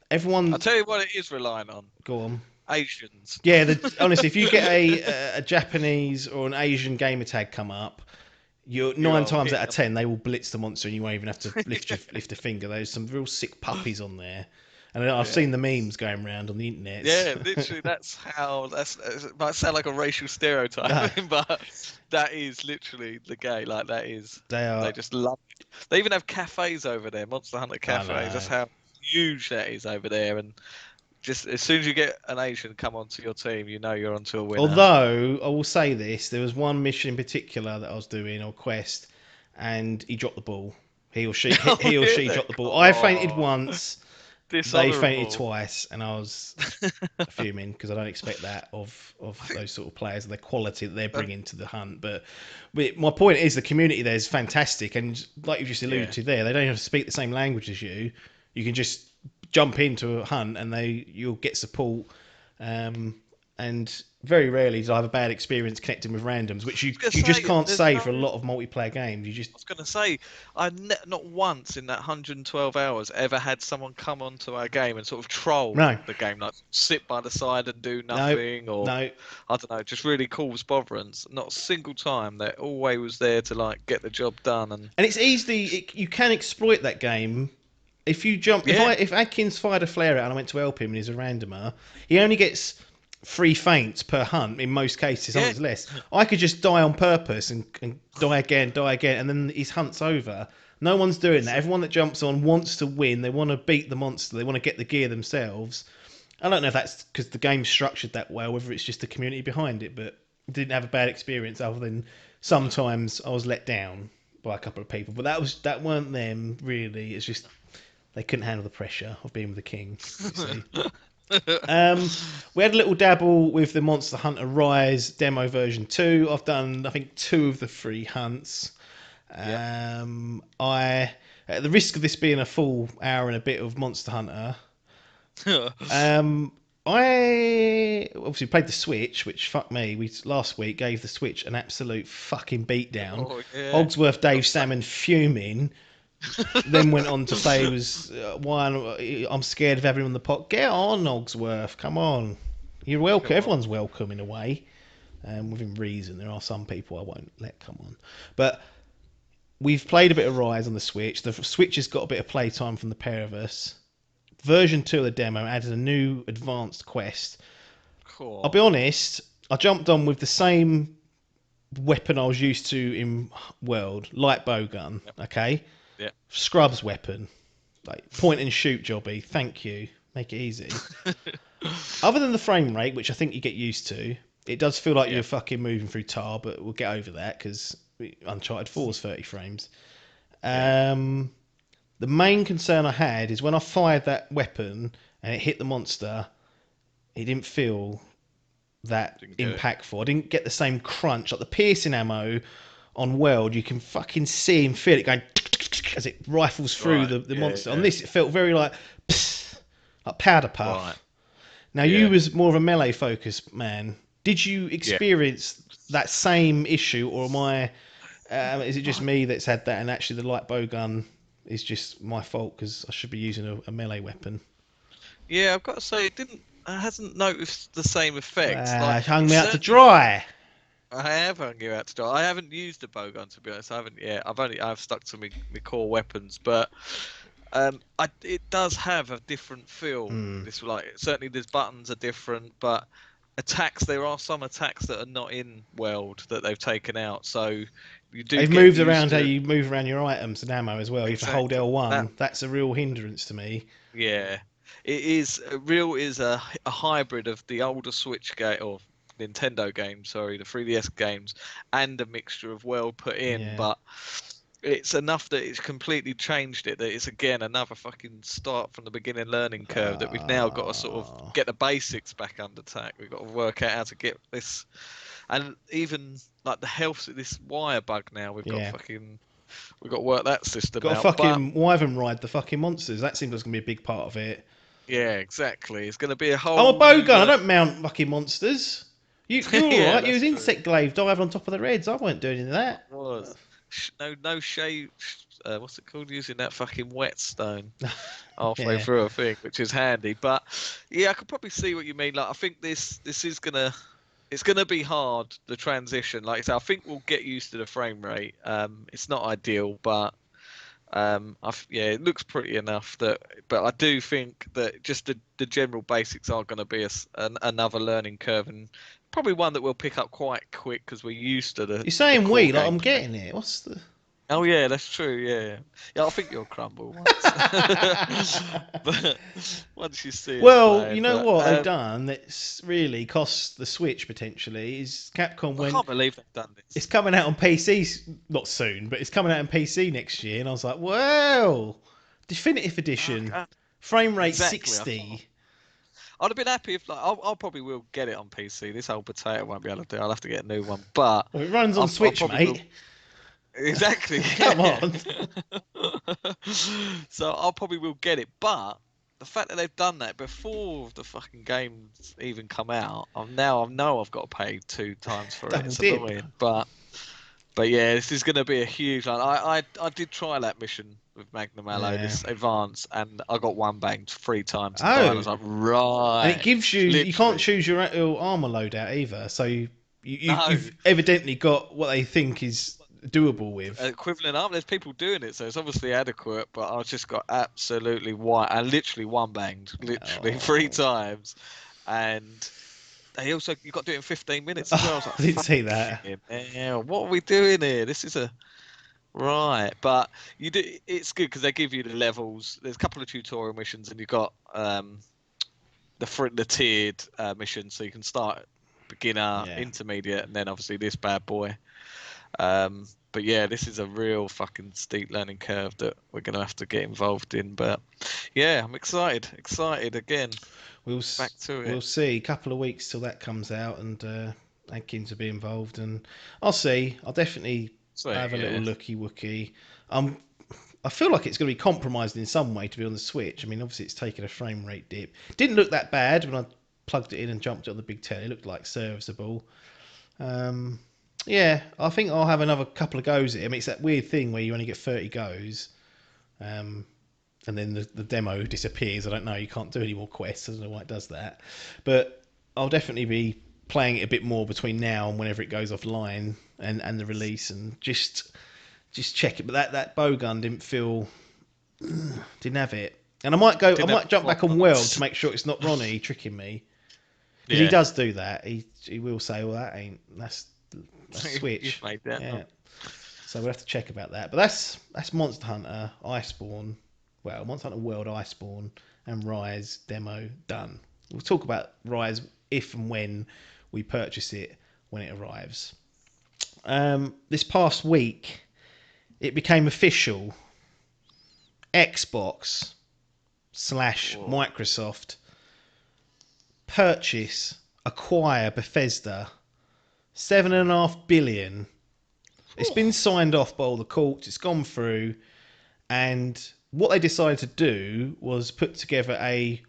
everyone. I'll tell you what it is relying on. Go on. Asians. Yeah, honestly, if you get a Japanese or an Asian gamer tag come up, you're nine times out of 10 they will blitz the monster and you won't even have to lift a finger. There's some real sick puppies on there, and I've seen the memes going around on the internet. Yeah, literally, that's it might sound like a racial stereotype, but that is literally the gay. Like that is they just love it. They even have cafes over there, Monster Hunter cafes. That's how huge that is over there, and just as soon as you get an Asian come onto your team, you know you're onto a winner. Although I will say this, there was one mission in particular that I was doing, or quest, and he dropped the ball. He or she dropped the ball. I fainted once. They fainted twice, and I was fuming because I don't expect that of those sort of players, the quality that they're bringing to the hunt. But my point is, the community there is fantastic, and like you've just alluded to there, they don't have to speak the same language as you. You can just jump into a hunt, and you'll get support. And very rarely do I have a bad experience connecting with randoms, which you just can't say for a lot of multiplayer games. I was going to say, not once in that 112 hours ever had someone come onto our game and sort of troll the game, like sit by the side and do nothing, I don't know, just really cause botherance. Not a single time. They always was there to like get the job done, and it's easily you can exploit that game. If you jump, if Adkins fired a flare out and I went to help him and he's a randomer, he only gets 3 feints per hunt in most cases, sometimes less. I could just die on purpose and die again, and then his hunt's over. No one's doing that. Everyone that jumps on wants to win. They want to beat the monster. They want to get the gear themselves. I don't know if that's because the game's structured that way, or whether it's just the community behind it, but I didn't have a bad experience other than sometimes I was let down by a couple of people. But that weren't them, really. It's just they couldn't handle the pressure of being with the king, you see. We had a little dabble with the Monster Hunter Rise demo version 2. I've done, I think, 2 of the 3 hunts. At the risk of this being a full hour and a bit of Monster Hunter, I obviously played the Switch, which fuck me. We last week gave the Switch an absolute fucking beatdown. Hogsworth Dave Salmon fuming. Then went on to say I'm scared of having him on the pot. Get on, Hogsworth. Come on. You're welcome. Everyone's welcome in a way. Within reason. There are some people I won't let come on. But we've played a bit of Rise on the Switch. The Switch has got a bit of playtime from the pair of us. Version 2 of the demo added a new advanced quest. Cool. I'll be honest, I jumped on with the same weapon I was used to in World. Light bowgun. Okay? Yeah. Scrubs weapon, like point and shoot jobby. Thank you. Make it easy. Other than the frame rate, which I think you get used to, it does feel like you're fucking moving through tar, but we'll get over that because Uncharted 4 is 30 frames. The main concern I had is when I fired that weapon and it hit the monster, it didn't feel that impactful. I didn't get the same crunch. Like the piercing ammo on World, you can fucking see and feel it going as it rifles through the monster. On this, it felt very like powder puff. Right. Now, you was more of a melee focused man. Did you experience that same issue, or am I? Is it just me that's had that, and actually the light bowgun is just my fault because I should be using a melee weapon? Yeah, I've got to say, I hasn't noticed the same effect. Hung me out to dry. I have hung you out to dry. I haven't used a bowgun, to be honest. I haven't yet. I've stuck to my core weapons, but it does have a different feel. This certainly these buttons are different, but there are some attacks that are not in World that they've taken out. So they've moved around how you move around your items and ammo as well. You have to hold L1. That's a real hindrance to me. Yeah, it is. Is a hybrid of the older Switch game or Nintendo games, the 3DS games, and a mixture of World put in. But it's enough that it's completely changed it. That it's again another fucking start from the beginning learning curve. That we've now got to sort of get the basics back under attack. We've got to work out how to get this, and even like the health of this wire bug now. We've got to work that system Got to out. But fucking wyvern ride the fucking monsters. That seems like it's gonna be a big part of it. yeah, exactly. It's going to be a whole. I'm a new bowgun. I don't mount fucking monsters. You're all Yeah, right. You that's was true. insect glaive diving on top of their heads. I weren't doing any of that. Was no shade. What's it called? Using that fucking whetstone halfway Yeah. through a thing, which is handy. But yeah, I could probably see what you mean. Like, I think this is gonna. It's gonna be hard, the transition. Like I said, I think we'll get used to the frame rate. It's not ideal, but yeah, it looks pretty enough that. But I do think that just the general basics are going to be another learning curve, and probably one that we'll pick up quite quick because we're used to the. You're saying core we like I'm gameplay. getting it. What's the? Oh yeah, that's true. Yeah. I think you'll crumble once, but once you see. Well, you know but, what they've done that's really cost the Switch potentially is Capcom I went. can't believe they've done this. It's coming out on PC not soon, but it's coming out on PC next year, and I was like, well, definitive edition, frame rate Exactly, 60. I'd have been happy if, like, I'll probably will get it on PC. This old potato won't be able to do. I'll have to get a new one, but Well, it runs on Switch, mate. will. Exactly. Come on. So I'll probably will get it, but the fact that they've done that before the fucking games even come out, I know I've got to pay 2 times for it. Double It's dip. annoying, but yeah, this is going to be a huge. Like, I did try that mission with Magnum Allo, this advance, and I got one banged 3 times. And I was like, right. And it gives you. Literally. You can't choose your armor loadout either, so No. you've evidently got what they think is doable with. Equivalent armor. There's people doing it, so it's obviously adequate. But I just got absolutely white. I literally one banged, literally 3 times, and they also you got to do it in 15 minutes as well. I was like, I didn't see that. Yeah, what are we doing here? This is a right, but you do. It's good because they give you the levels. There's a couple of tutorial missions, and you've got the tiered missions, so you can start beginner, intermediate, and then obviously this bad boy. But yeah, this is a real fucking steep learning curve that we're gonna have to get involved in. But yeah, I'm excited again. Back to it. We'll see. A couple of weeks till that comes out, and Adkins will be involved, and I'll see. I'll definitely have a little looky wookie. I feel like it's going to be compromised in some way to be on the Switch. I mean, obviously it's taken a frame rate dip. Didn't look that bad when I plugged it in and jumped it on the big telly. It looked like serviceable. Yeah, I think I'll have another couple of goes at it. I mean, it's that weird thing where you only get 30 goes, and then the demo disappears. I don't know. You can't do any more quests. I don't know why it does that. But I'll definitely be playing it a bit more between now and whenever it goes offline and the release, and just check it. But that bowgun didn't have it. And I might jump back on World to make sure it's not Ronnie tricking me. Because he does do that. He will say, well, that's Switch. Made that yeah. So we'll have to check about that. But that's Monster Hunter, Iceborne, Monster Hunter World, Iceborne, and Rise demo done. We'll talk about Rise if and when we purchase it when it arrives. This past week, it became official. Xbox / Microsoft acquire Bethesda. $7.5 billion. It's been signed off by all the courts. It's gone through, and what they decided to do was put together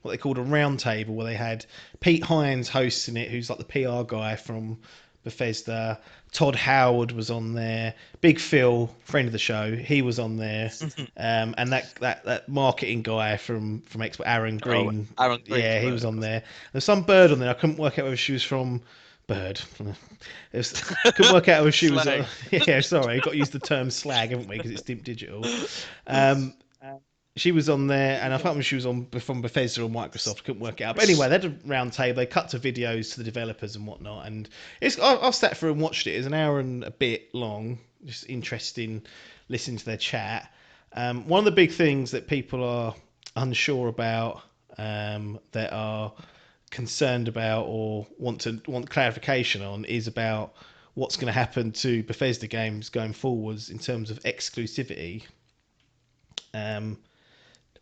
what they called a round table, where they had Pete Hines hosting it, who's like the PR guy from Bethesda. Todd Howard was on there. Big Phil, friend of the show, he was on there. And that marketing guy from Xbox, Aaron Green. Yeah, he was on there. There's some bird on there. I couldn't work out whether she was from Bird. Couldn't work out whether she was. Yeah, sorry, got to use the term slag, haven't we? Because it's Dimp Digital. She was on there, and I can't remember she was from Bethesda or Microsoft. Couldn't work it out. But anyway, they had a round table. They cut to videos to the developers and whatnot. And I've sat through and watched it. It's an hour and a bit long. Just interesting listening to their chat. One of the big things that people are unsure about, that are concerned about or want clarification on, is about what's going to happen to Bethesda games going forwards in terms of exclusivity.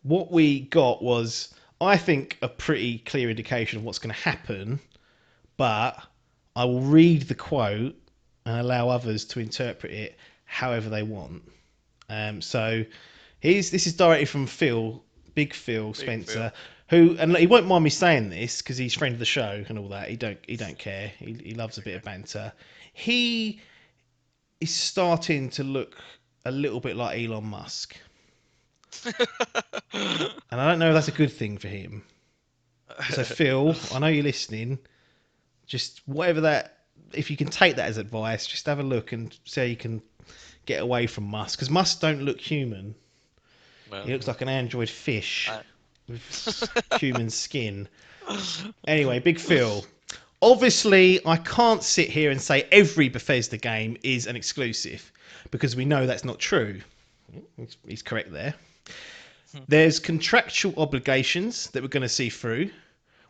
What we got was, I think, a pretty clear indication of what's going to happen, but I will read the quote and allow others to interpret it however they want. So this is directly from Phil, Big Phil Spencer, who, and he won't mind me saying this because he's friend of the show and all that. He don't care. He loves a bit of banter. He is starting to look a little bit like Elon Musk. And I don't know if that's a good thing for him. So Phil, I know you're listening. Just whatever that, if you can take that as advice, just have a look and see how you can get away from Musk. Because Musk don't look human. Well, He looks like an android fish with human skin. Anyway, Big Phil. Obviously, I can't sit here and say every Bethesda game is an exclusive because we know that's not true. He's correct there. There's contractual obligations that we're going to see through.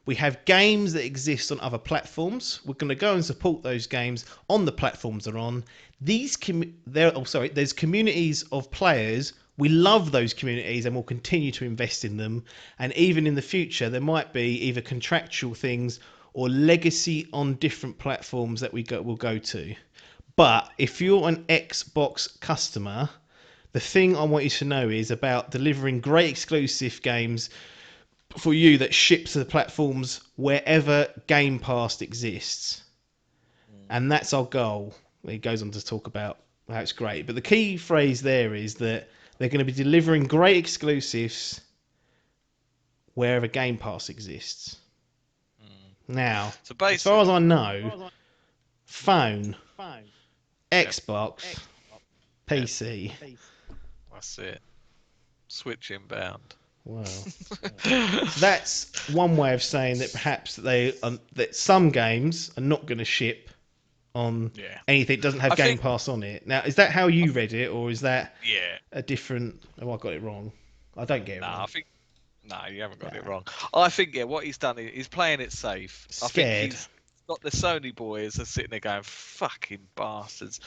We have games that exist on other platforms. We're going to go and support those games on the platforms they're on. There's communities of players. We love those communities and we'll continue to invest in them. And even in the future, there might be either contractual things or legacy on different platforms that will go to. But if you're an Xbox customer, the thing I want you to know is about delivering great exclusive games for you that ships to the platforms wherever Game Pass exists. And that's our goal. He goes on to talk about how it's great. But the key phrase there is that they're going to be delivering great exclusives wherever Game Pass exists. Now, so as far as I know, phone, Xbox, PC. That's it. Switch inbound. Wow. So that's one way of saying that perhaps that some games are not going to ship on anything that doesn't have Game Pass on it. Now, is that how you read it, or is that a different? Oh, I got it wrong. I don't get it wrong. No, you haven't got it wrong. I think what he's done is he's playing it safe. Scared. I think he's got the Sony boys are sitting there going, "Fucking bastards."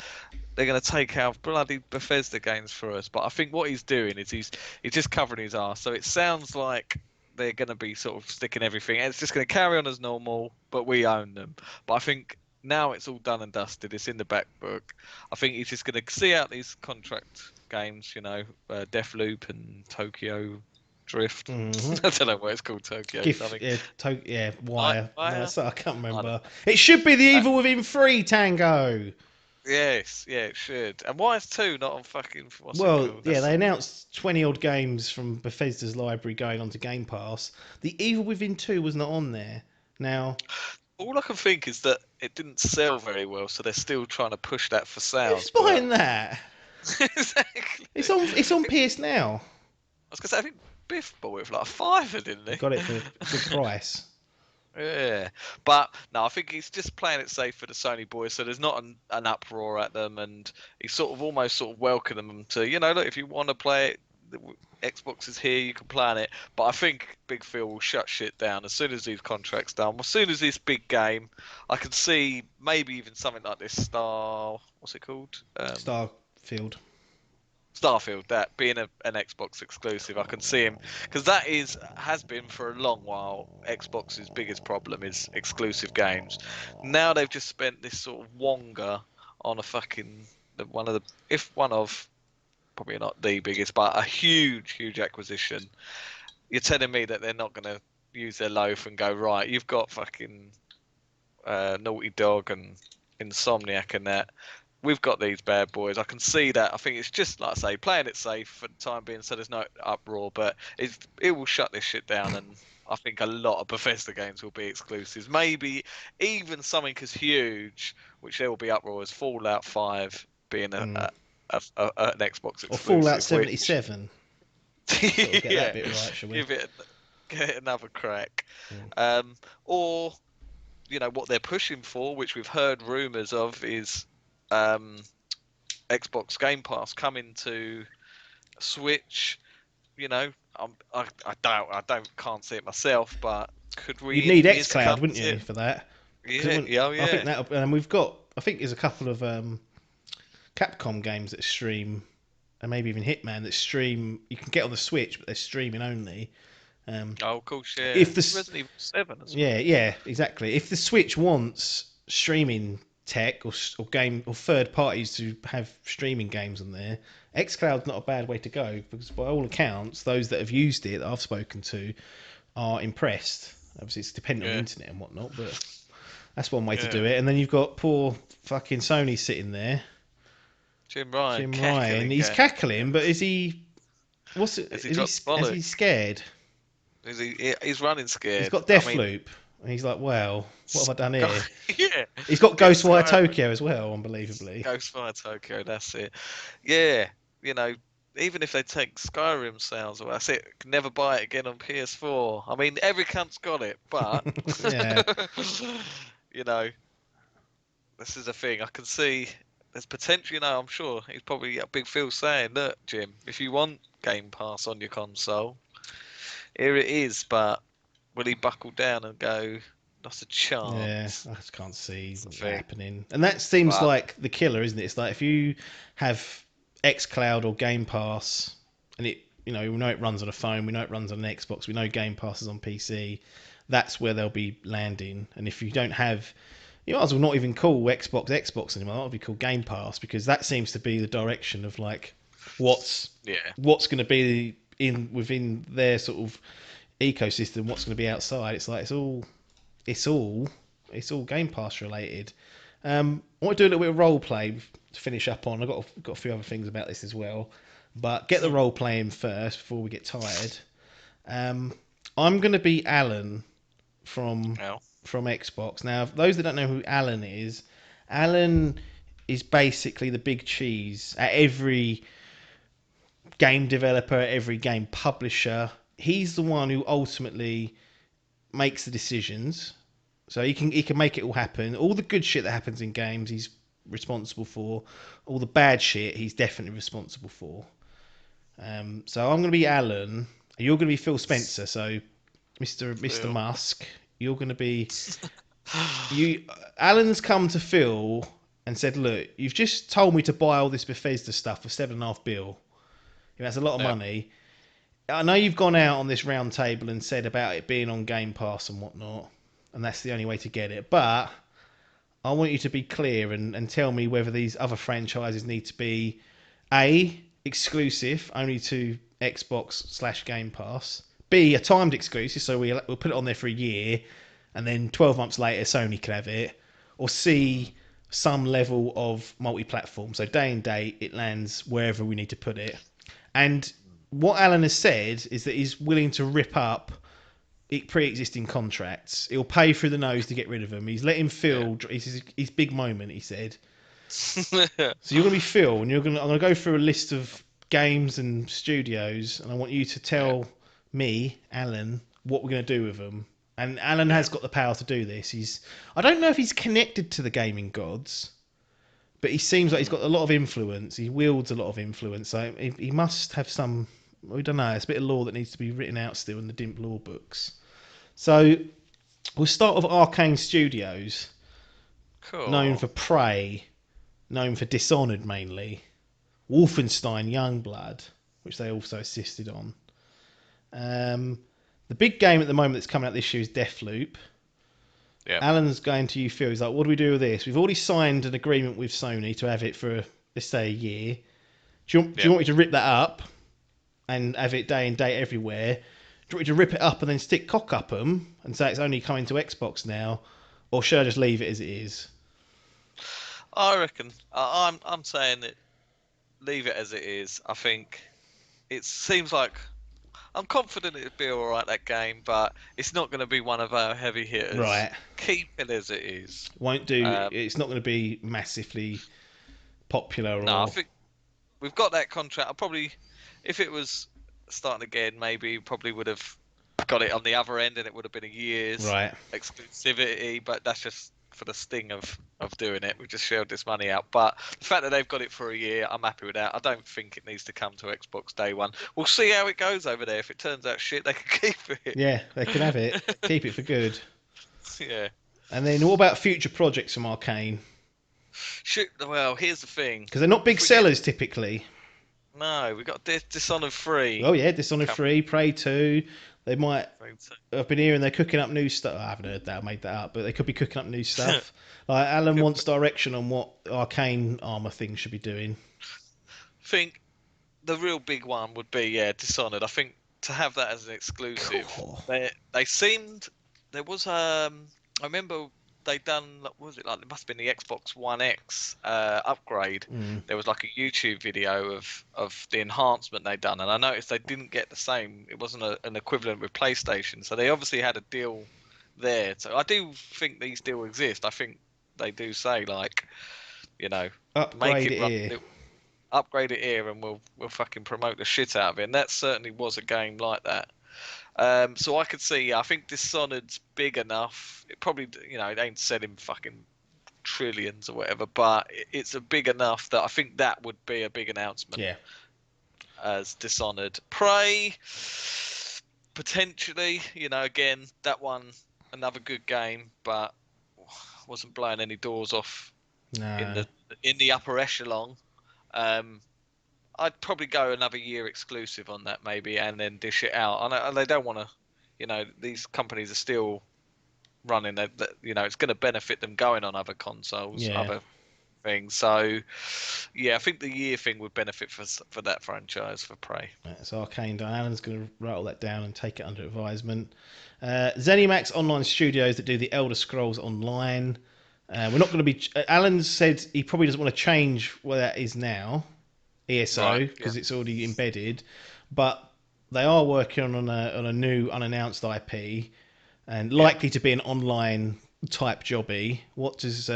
They're going to take out bloody Bethesda games for us. But I think what he's doing is he's just covering his arse. So it sounds like they're going to be sort of sticking everything. And it's just going to carry on as normal, but we own them. But I think now it's all done and dusted. It's in the back book. I think he's just going to see out these contract games, Deathloop and Tokyo Drift. Mm-hmm. I don't know what it's called, Tokyo. Wire. No, I can't remember. It should be The Evil Within 3, Tango. Yes, it should. And why is 2 not on fucking... They announced 20 odd games from Bethesda's library going onto Game Pass. The Evil Within 2 was not on there. Now, all I can think is that it didn't sell very well, so they're still trying to push that for sales. Who's buying that? Exactly. It's on PS Now. I was gonna say, I think Biff bought it for like $5, didn't he? Got it for a good price. Yeah, but no, I think he's just playing it safe for the Sony boys, so there's not an uproar at them, and he's almost welcoming them to, look, if you want to play it, the Xbox is here, you can play on it. But I think Big Phil will shut shit down as soon as these contracts done. As soon as this big game, I can see maybe even something like this what's it called? Starfield, that being an Xbox exclusive. I can see him, because that has been for a long while Xbox's biggest problem is exclusive games. Now they've just spent this sort of wonga on probably not the biggest, but a huge acquisition. You're telling me that they're not going to use their loaf and go, right, you've got fucking Naughty Dog and Insomniac and that. We've got these bad boys. I can see that. I think it's just, like I say, playing it safe for the time being, so there's no uproar. But it will shut this shit down, and I think a lot of Bethesda games will be exclusives. Maybe even something as huge, which there will be uproar, as Fallout 5 being an Xbox exclusive. Or Fallout 77. Get that bit right, shall we? Get it another crack. Or, what they're pushing for, which we've heard rumours of, is Xbox Game Pass coming to Switch. Can't see it myself, but could we? You'd need xCloud, wouldn't you, for that? Yeah. I think that, and we've got I think there's a couple of Capcom games that stream, and maybe even Hitman that stream. You can get on the Switch, but they're streaming only. Oh, of course, yeah. If the Resident Evil 7 as well. yeah, exactly. If the Switch wants streaming tech or game or third parties to have streaming games on there, xCloud's not a bad way to go, because by all accounts, those that have used it that I've spoken to are impressed. Obviously, it's dependent on the internet and whatnot, but that's one way to do it. And then you've got poor fucking Sony sitting there, Jim Ryan, he's cackling, but is he? What's it? Is he scared? He's running scared. He's got Deathloop. And he's like, well, what have I done here? Yeah. He's got Ghostwire Tokyo as well, unbelievably. Ghostwire Tokyo, that's it. Yeah, even if they take Skyrim sales away, that's it. Can never buy it again on PS4. I mean, every cunt's got it, but this is a thing. I can see there's potential. I'm sure he's probably a big Phil saying, look, Jim, if you want Game Pass on your console, here it is. But will he buckle down and go, not a chance? Yeah, I just can't see it happening. And that seems like the killer, isn't it? It's like if you have xCloud or Game Pass, and we know it runs on a phone, we know it runs on an Xbox, we know Game Pass is on PC, that's where they'll be landing. And if you don't have, you might as well not even call Xbox anymore. That would be called Game Pass, because that seems to be the direction of like what's going to be within their sort of ecosystem, what's going to be outside. It's like it's all Game Pass related. I want to do a little bit of role play to finish up on. I've got a few other things about this as well, but get the role playing first before we get tired. I'm going to be Alan from Xbox. Now, those that don't know who Alan is basically the big cheese at every game developer, every game publisher. He's the one who ultimately makes the decisions, so he can make it all happen. All the good shit that happens in games, he's responsible for. All the bad shit, he's definitely responsible for. So I'm going to be Alan. You're going to be Phil Spencer. So Mr. Musk, you're going to be Alan's come to Phil and said, look, you've just told me to buy all this Bethesda stuff for $7.5 billion. That's a lot of money. I know you've gone out on this round table and said about it being on Game Pass and whatnot, and that's the only way to get it. But I want you to be clear and tell me whether these other franchises need to be A, exclusive, only to Xbox / Game Pass, B, a timed exclusive, so we'll put it on there for a year, and then 12 months later Sony can have it, or C, some level of multi-platform, so day and date it lands wherever we need to put it. And what Alan has said is that he's willing to rip up pre-existing contracts. He'll pay through the nose to get rid of them. He's letting Phil. It's his big moment, he said. So you're going to be Phil, and I'm going to go through a list of games and studios, and I want you to tell me, Alan, what we're going to do with them. And Alan has got the power to do this. I don't know if he's connected to the gaming gods, but he seems like he's got a lot of influence. He wields a lot of influence. So he must have some. We don't know. It's a bit of law that needs to be written out still in the Dimp law books. So we'll start with Arcane Studios, known for Prey, known for Dishonored mainly, Wolfenstein Youngblood, which they also assisted on. The big game at the moment that's coming out this year is Deathloop. Yeah. Alan's going to you, Phil. He's like, what do we do with this? We've already signed an agreement with Sony to have it for, let's say, a year. Do you want me to rip that up and have it day and date everywhere? Do you want me to rip it up and then stick cock up them and say it's only coming to Xbox now? Or should I just leave it as it is? I reckon. I'm saying that leave it as it is. I think it seems like... I'm confident it'll be alright, that game, but it's not going to be one of our heavy hitters. Right. Keep it as it is. Won't do. It's not going to be massively popular. No, I think we've got that contract. If it was starting again, maybe probably would have got it on the other end and it would have been a year's exclusivity, but that's just for the sting of doing it. We just shelled this money out, but the fact that they've got it for a year, I'm happy with that. I don't think it needs to come to Xbox day one. We'll see how it goes over there. If it turns out shit, they can keep it. Yeah, they can have it. Keep it for good. Yeah. And then what about future projects from Arcane? Well, here's the thing. Because they're not big sellers typically. No, we got Dishonored 3. Oh yeah, Dishonored 3, Prey 2. They might. So I've been hearing they're cooking up new stuff. I haven't heard that. I made that up, but they could be cooking up new stuff. Like Alan wants direction on what Arcane Armor thing should be doing. I think the real big one would be Dishonored. I think to have that as an exclusive, Cool. they seemed there was I remember they done what was it like? It must have been the Xbox One X upgrade. There was like a YouTube video of the enhancement they'd done, and I noticed they didn't get the same. It wasn't an equivalent with PlayStation, so they obviously had a deal there. So I do think these still exist. I think they do say like, Upgrade it here. Upgrade it here, and we'll fucking promote the shit out of it. And that certainly was a game like that. So I could see. I think Dishonored's big enough. It probably, it ain't selling fucking trillions or whatever, but it's a big enough that I think that would be a big announcement. Yeah. As Dishonored, Prey, potentially. Again, that one, another good game, but wasn't blowing any doors off in the upper echelon. I'd probably go another year exclusive on that maybe, and then dish it out. And they don't want to, these companies are still running. That it's going to benefit them going on other consoles, other things. So, I think the year thing would benefit for that franchise for Prey. That's Arcane. Alan's going to write all that down and take it under advisement. ZeniMax Online Studios that do the Elder Scrolls Online. We're not going to be. Alan said he probably doesn't want to change where that is now. ESO because it's already embedded, but they are working on a new unannounced IP and likely to be an online type jobby. What does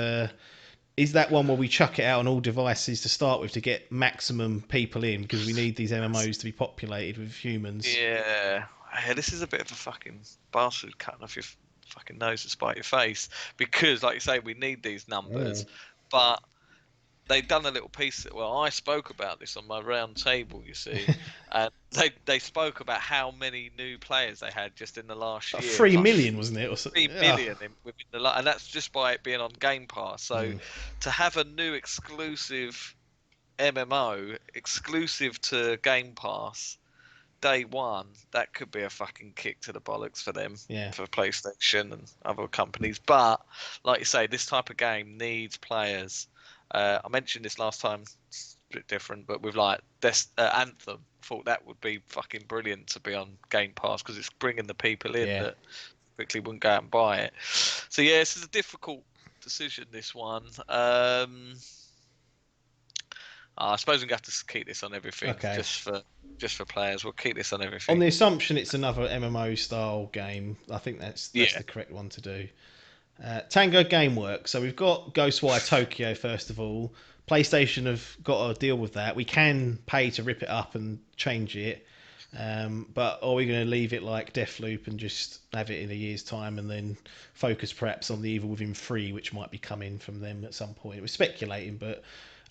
is that one where we chuck it out on all devices to start with to get maximum people in because we need these MMOs to be populated with humans? Yeah, this is a bit of a fucking bastard cutting off your fucking nose to spite your face because, like you say, we need these numbers, but. They've done a little piece. Well, I spoke about this on my round table, you see, and they spoke about how many new players they had just in the last year. 3 million, wasn't it? Or 3 million within and that's just by it being on Game Pass. So to have a new exclusive MMO exclusive to Game Pass day one, that could be a fucking kick to the bollocks for them, for PlayStation and other companies. But like you say, this type of game needs players. I mentioned this last time, it's a bit different, but with like Anthem, thought that would be fucking brilliant to be on Game Pass because it's bringing the people in that quickly wouldn't go out and buy it. So this is a difficult decision. This one, I suppose we're going to have to keep this on everything, just for players. We'll keep this on everything. On the assumption it's another MMO style game, I think that's the correct one to do. Tango Gameworks. So we've got Ghostwire Tokyo first of all. PlayStation have got to deal with that. We can pay to rip it up and change it, but are we going to leave it like Deathloop and just have it in a year's time and then focus perhaps on the Evil Within 3, which might be coming from them at some point? We're speculating, but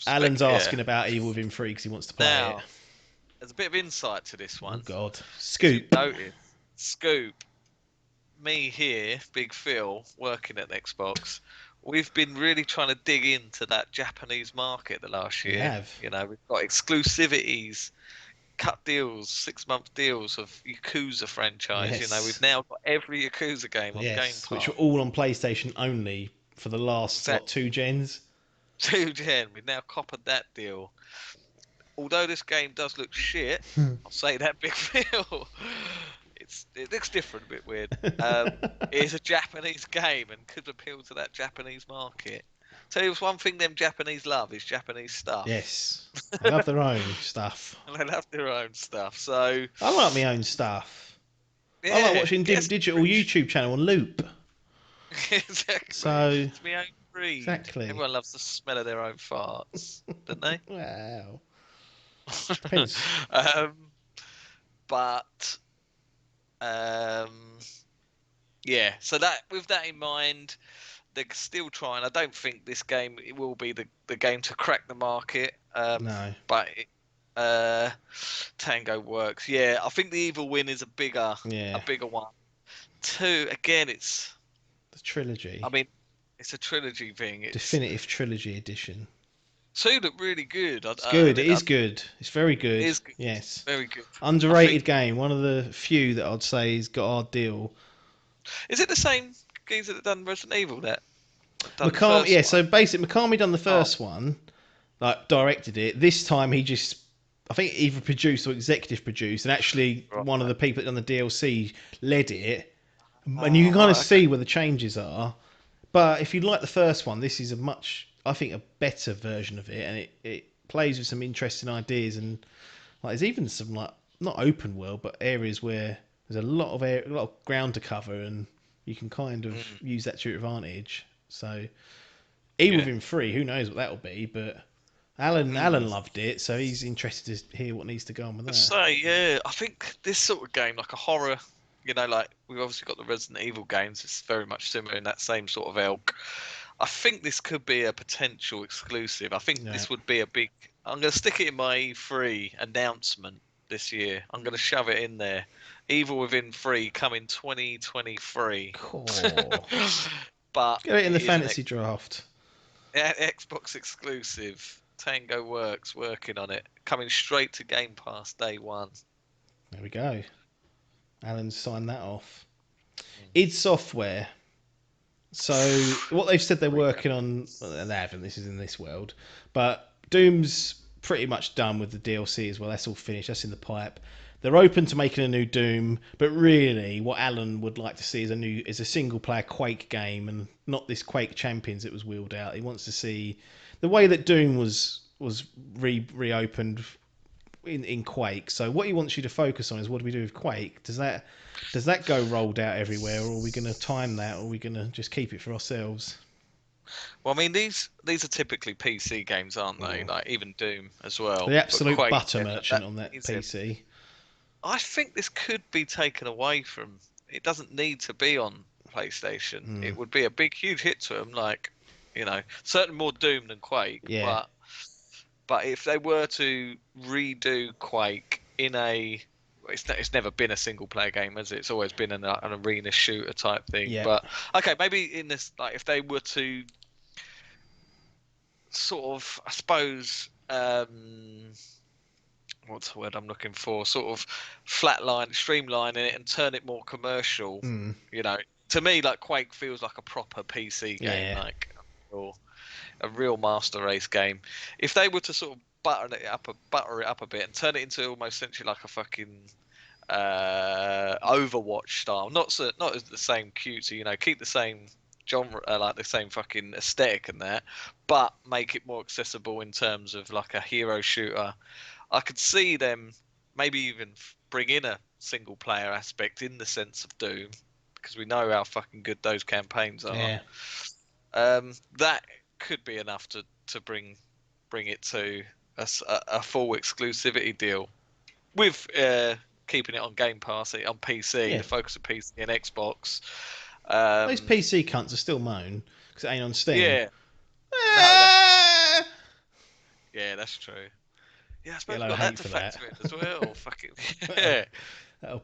Alan's asking about Evil Within 3 because he wants to play it. There's a bit of insight to this one. Oh God, Scoop. Scoop. Me here, Big Phil, working at Xbox, we've been really trying to dig into that Japanese market the last year. We have. We've got exclusivities, cut deals, 6-month deals of Yakuza franchise. Yes. We've now got every Yakuza game on Game Pass. Which were all on PlayStation only for the last 2 gens. 2 gen. We've now coppered that deal. Although this game does look shit, I'll say that, Big Phil. It looks different, a bit weird. It's a Japanese game and could appeal to that Japanese market. Tell you one thing them Japanese love is Japanese stuff. Yes. They love their own stuff. They love their own stuff. So I like my own stuff. I like watching Dimp Digital YouTube channel on loop. Exactly. So it's my own breed. Exactly. Everyone loves the smell of their own farts, don't they? Wow. Depends. But so that with that in mind, they're still trying. I don't think this game it will be the game to crack the market. No. But Tango works. Yeah, I think the Evil Win is a bigger one. 2 again, it's the trilogy. I mean, It's a trilogy thing. It's Definitive Trilogy Edition. 2 look really good. It's good. It is good. It's very good. It is good. Yes. Very good. Underrated game. One of the few that I'd say has got our deal. Is it the same guys that have done Resident Evil that done the Mikami, first yeah. one? So basically, Mikami done the Oh. first one, like directed it. This time he just, I think, either produced or executive produced, and actually Right. one of the people that done the DLC led it. And you can kind of see where the changes are. But if you like the first one, this is a much, I think, a better version of it, and it plays with some interesting ideas, and like there's even some like not open world, but areas where there's a lot of ground to cover, and you can kind of use that to your advantage. So even within 3, who knows what that'll be? But Alan loved it, so he's interested to hear what needs to go on with that. So yeah, I think this sort of game, like a horror, like we've obviously got the Resident Evil games. It's very much similar in that same sort of ilk. I think this could be a potential exclusive. I think this would be a big. I'm going to stick it in my E3 announcement this year. I'm going to shove it in there. Evil Within 3 coming 2023. Cool. But Get it in the fantasy draft. Xbox exclusive. Tango Works working on it. Coming straight to Game Pass day 1. There we go. Alan's signed that off. id Software. So what they've said they're working on, well, they haven't, this is in this world, but Doom's pretty much done with the DLC as well. That's all finished. That's in the pipe. They're open to making a new Doom, but really what Alan would like to see is a single player Quake game, and not this Quake Champions that was wheeled out. He wants to see the way that Doom was reopened in Quake. So what he wants you to focus on is, what do we do with Quake? Does that go rolled out everywhere, or are we going to time that, or are we going to just keep it for ourselves? Well, I mean, these are typically PC games, aren't they? Like even Doom as well. The absolute Quake, butter merchant on that PC. I think this could be taken away from. It doesn't need to be on PlayStation. It would be a big, huge hit to them. Like, certainly more Doom than Quake. Yeah. But if they were to redo Quake in it's never been a single player game, has it? It's always been an arena shooter type thing. Yeah. But okay, maybe in this, like, if they were to sort of, I suppose, what's the word I'm looking for? Sort of streamline it and turn it more commercial. To me, like Quake feels like a proper PC game, like a real master race game. If they were to sort of butter it up a bit and turn it into almost essentially like a fucking Overwatch style, not as the same cutesy, keep the same genre, like the same fucking aesthetic and that, but make it more accessible in terms of like a hero shooter. I could see them maybe even bring in a single player aspect in the sense of Doom, because we know how fucking good those campaigns are. Yeah. That could be enough to bring it to a full exclusivity deal with keeping it on Game Pass on PC, the focus of PC and Xbox. Those PC cunts are still moan because it ain't on Steam. Yeah. Yeah, that's true. Yeah, I suppose we've got that to factor in as well. Fucking yeah.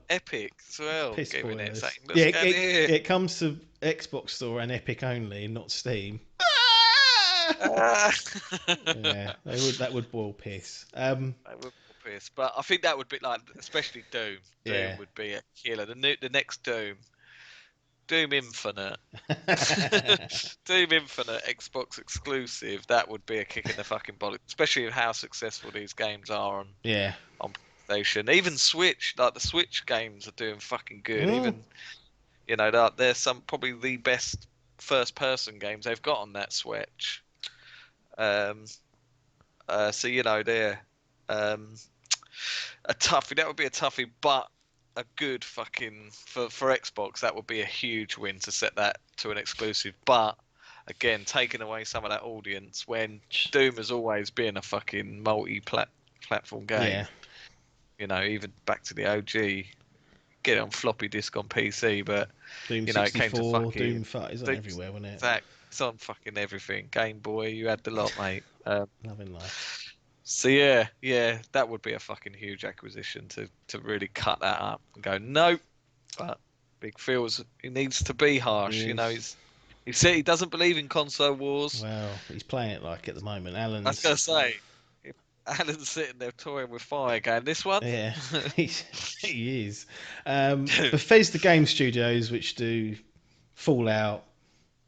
Epic as well. Giving it saying, it comes to Xbox Store and Epic only, not Steam. Yeah, that would boil piss. That would boil piss, but I think that would be like, especially Doom. Doom would be a killer. The next Doom. Doom Infinite. Doom Infinite Xbox exclusive. That would be a kick in the fucking bollocks, especially with how successful these games are on PlayStation. Even Switch, like the Switch games are doing fucking good. Even they're probably the best first person games they've got on that Switch. So they're a toughie. That would be a toughie, but a good fucking for Xbox, that would be a huge win to set that to an exclusive. But again, taking away some of that audience when Doom has always been a fucking multi-platform game. Even back to the OG, get it on floppy disk on PC, but Doom 64, it came to fucking Doom is on everywhere, wasn't it? Exactly, it's on fucking everything. Game Boy, you had the lot, mate. Loving life. So yeah, that would be a fucking huge acquisition to really cut that up and go, nope. But Big Phil's, he needs to be harsh, he's He said he doesn't believe in console wars. Well, he's playing it like at the moment. I was gonna say, if Alan's sitting there toying with fire, going, "This one." Yeah, he is. Bethesda Game Studios, which do Fallout,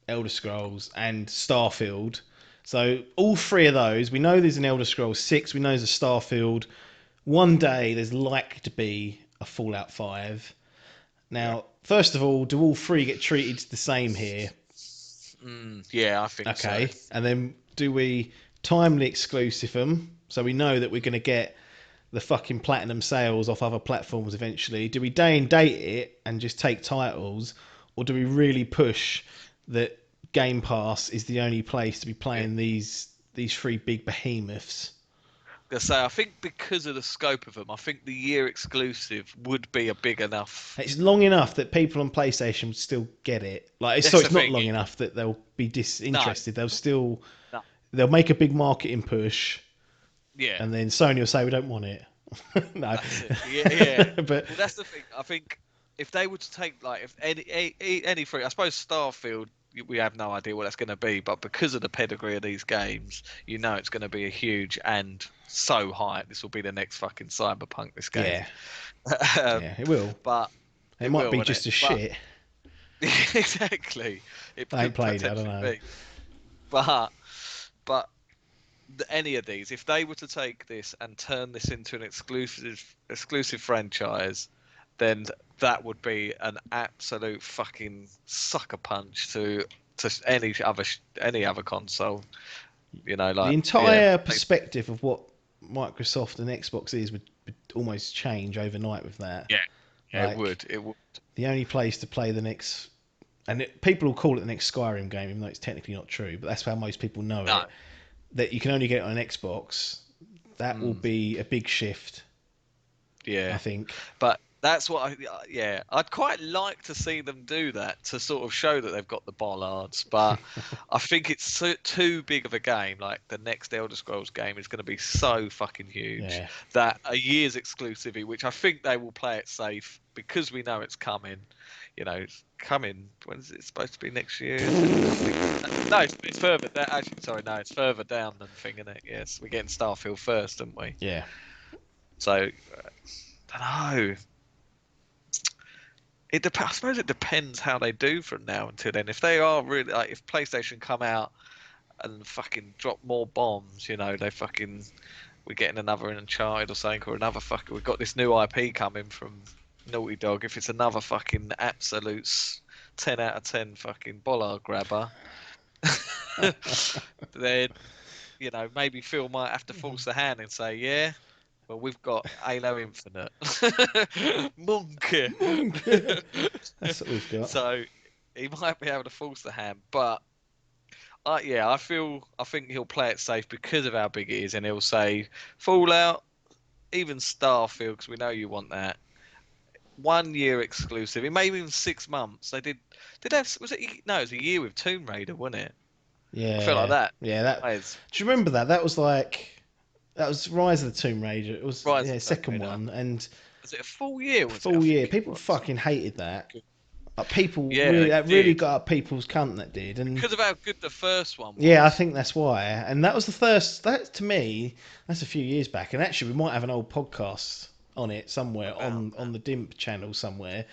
Elder Scrolls, and Starfield. So all three of those, we know there's an Elder Scrolls 6, we know there's a Starfield. One day there's likely to be a Fallout 5. Now, first of all, do all three get treated the same here? Yeah, I think so. Okay, and then do we timely exclusive them? So we know that we're going to get the fucking platinum sales off other platforms eventually. Do we day and date it and just take titles, or do we really push that Game Pass is the only place to be playing these three big behemoths? I say, I think because of the scope of them, I think the year exclusive would be a big enough. It's long enough that people on PlayStation would still get it. Like, That's so it's the not thing. long enough that they'll be disinterested. No. They'll still No. they'll make a big marketing push, Yeah. and then Sony will say we don't want it. No, That's it. Yeah. but Well, that's the thing. I think if they were to take like if any three, I suppose Starfield, we have no idea what that's going to be, but because of the pedigree of these games, you know it's going to be a huge and so hype. This will be the next fucking Cyberpunk. This game. yeah, yeah, it will. But It might will, be won't just it? as shit. Exactly. It I ain't could played it, I don't potentially know. be. But any of these, if they were to take this and turn this into an exclusive franchise, then that would be an absolute fucking sucker punch to any other console. You know, like The entire perspective of what Microsoft and Xbox is would almost change overnight with that. Yeah, Like, it would. It would. The only place to play the next, and people will call it the next Skyrim game, even though it's technically not true, but that's how most people know it. That you can only get it on an Xbox. That will be a big shift. Yeah, I think. But that's what I'd quite like to see them do that to sort of show that they've got the bollards. But I think it's too big of a game. Like the next Elder Scrolls game is going to be so fucking huge that a year's exclusivity, which I think they will play it safe because we know it's coming. You know, it's coming. When is it supposed to be next year? No, it's further down. Actually, sorry, no, it's further down than thing, isn't it? Yes, we're getting Starfield first, aren't we? Yeah. So, I don't know. I suppose it depends how they do from now until then. If they are really like, if PlayStation come out and fucking drop more bombs, you know, we're getting another Uncharted or something, or another we've got this new IP coming from Naughty Dog. If it's another fucking absolute 10 out of 10 fucking bollard grabber, then, you know, maybe Phil might have to force the hand and say, yeah, well, we've got Halo Infinite. Monkey. That's what we've got. So he might be able to force the hand, but I think he'll play it safe because of how big it is, and he'll say Fallout, even Starfield, because we know you want that. 1 year exclusive. It may even 6 months. They did have, was it? No, it was a year with Tomb Raider, wasn't it? Yeah. I feel like that. Yeah, do you remember that? That was Rise of the Tomb Raider. It was second one, and was it a full year? Full year. People fucking hated that. Like, people that really got up people's cunt. That did, and because of how good the first one was. Yeah, I think that's why. And that was the first. That to me, that's a few years back. And actually, we might have an old podcast on it somewhere on the Dimp channel somewhere.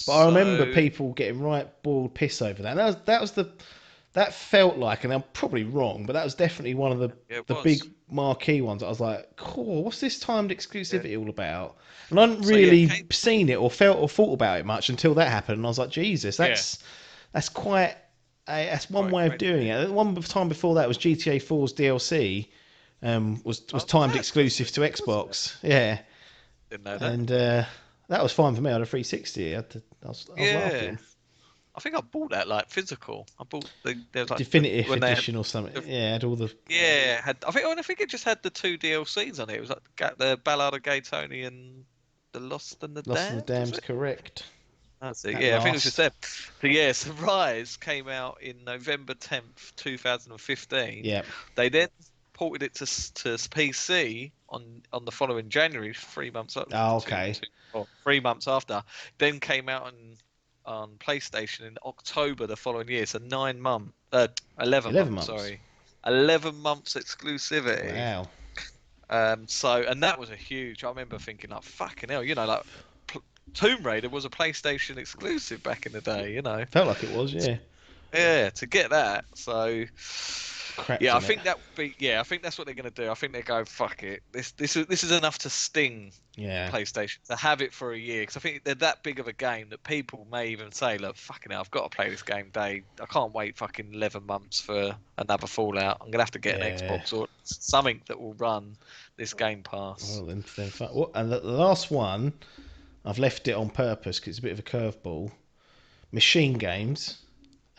But I remember people getting right boiled piss over that. And that felt like, and I'm probably wrong, but that was definitely one of the big marquee ones. I was like, cool, what's this timed exclusivity all about? And I hadn't really seen it or felt or thought about it much until that happened. And I was like, Jesus, that's quite. That's one way of doing it. One time before that was GTA 4's DLC. Was timed exclusive to Xbox. Yeah. Didn't know that. And that was fine for me. I had a 360. I was laughing. I think I bought that like physical. I bought there's like definitive edition or something. Had all the. Yeah, I think it just had the 2 DLCs on it. It was like the Ballad of Gay Tony and the Lost and the Damned. Lost and the Damned's correct. That's it. Yeah, I think it was just that. So yes, Rise came out in November 10th, 2015. Yeah. They then ported it to PC on the following January, 3 months after. Oh, okay. 3 months after. Then came out on on PlayStation in October the following year. So 11 11 months. months. Sorry, 11 months exclusivity. Wow. And that was a huge. I remember thinking like, fucking hell, like Tomb Raider was a PlayStation exclusive back in the day. Felt like it was, yeah. Yeah, to get that. So Cracked yeah, I on it. think that would be. Yeah, I think that's what they're going to do. I think they go, fuck it. This is enough to sting Yeah. PlayStation to have it for a year, because I think they're that big of a game that people may even say, look, fucking hell, I've got to play this game, Dave. I can't wait fucking 11 months for another Fallout. I'm gonna have to get an Xbox or something that will run this Game Pass. Well, then and the last one, I've left it on purpose because it's a bit of a curveball. Machine Games,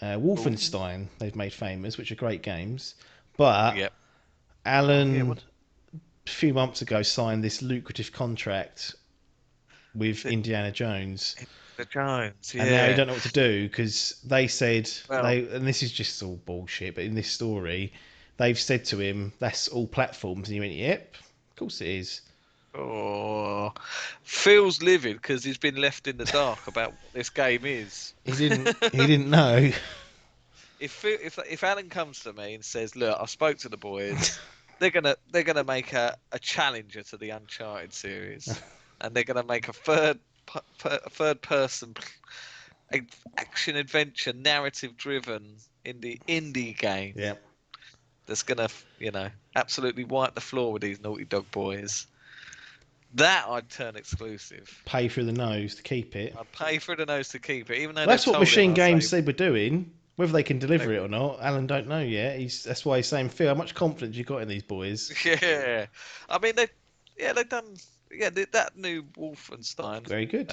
Wolfenstein, they've made famous, which are great games. But Yep. Alan, a few months ago, signed this lucrative contract with Indiana Jones. The Jones, yeah. And now he don't know what to do because they said, Well, and this is just all bullshit, but in this story, they've said to him, that's all platforms. And he went, yep, of course it is. Oh, feels livid because he's been left in the dark about what this game is. He didn't know. If Alan comes to me and says, "Look, I spoke to the boys. they're gonna make a challenger to the Uncharted series, and they're gonna make a third person action adventure narrative driven indie game. Yeah. That's gonna absolutely wipe the floor with these Naughty Dog boys." That I'd turn exclusive. Pay through the nose to keep it. I'd pay for the nose to keep it, even though That's what Machine Games say said we're doing. Whether they can deliver it or not, Alan don't know yet. That's why he's saying, Phil, how much confidence you got in these boys? Yeah, I mean they've done that new Wolfenstein. Very good.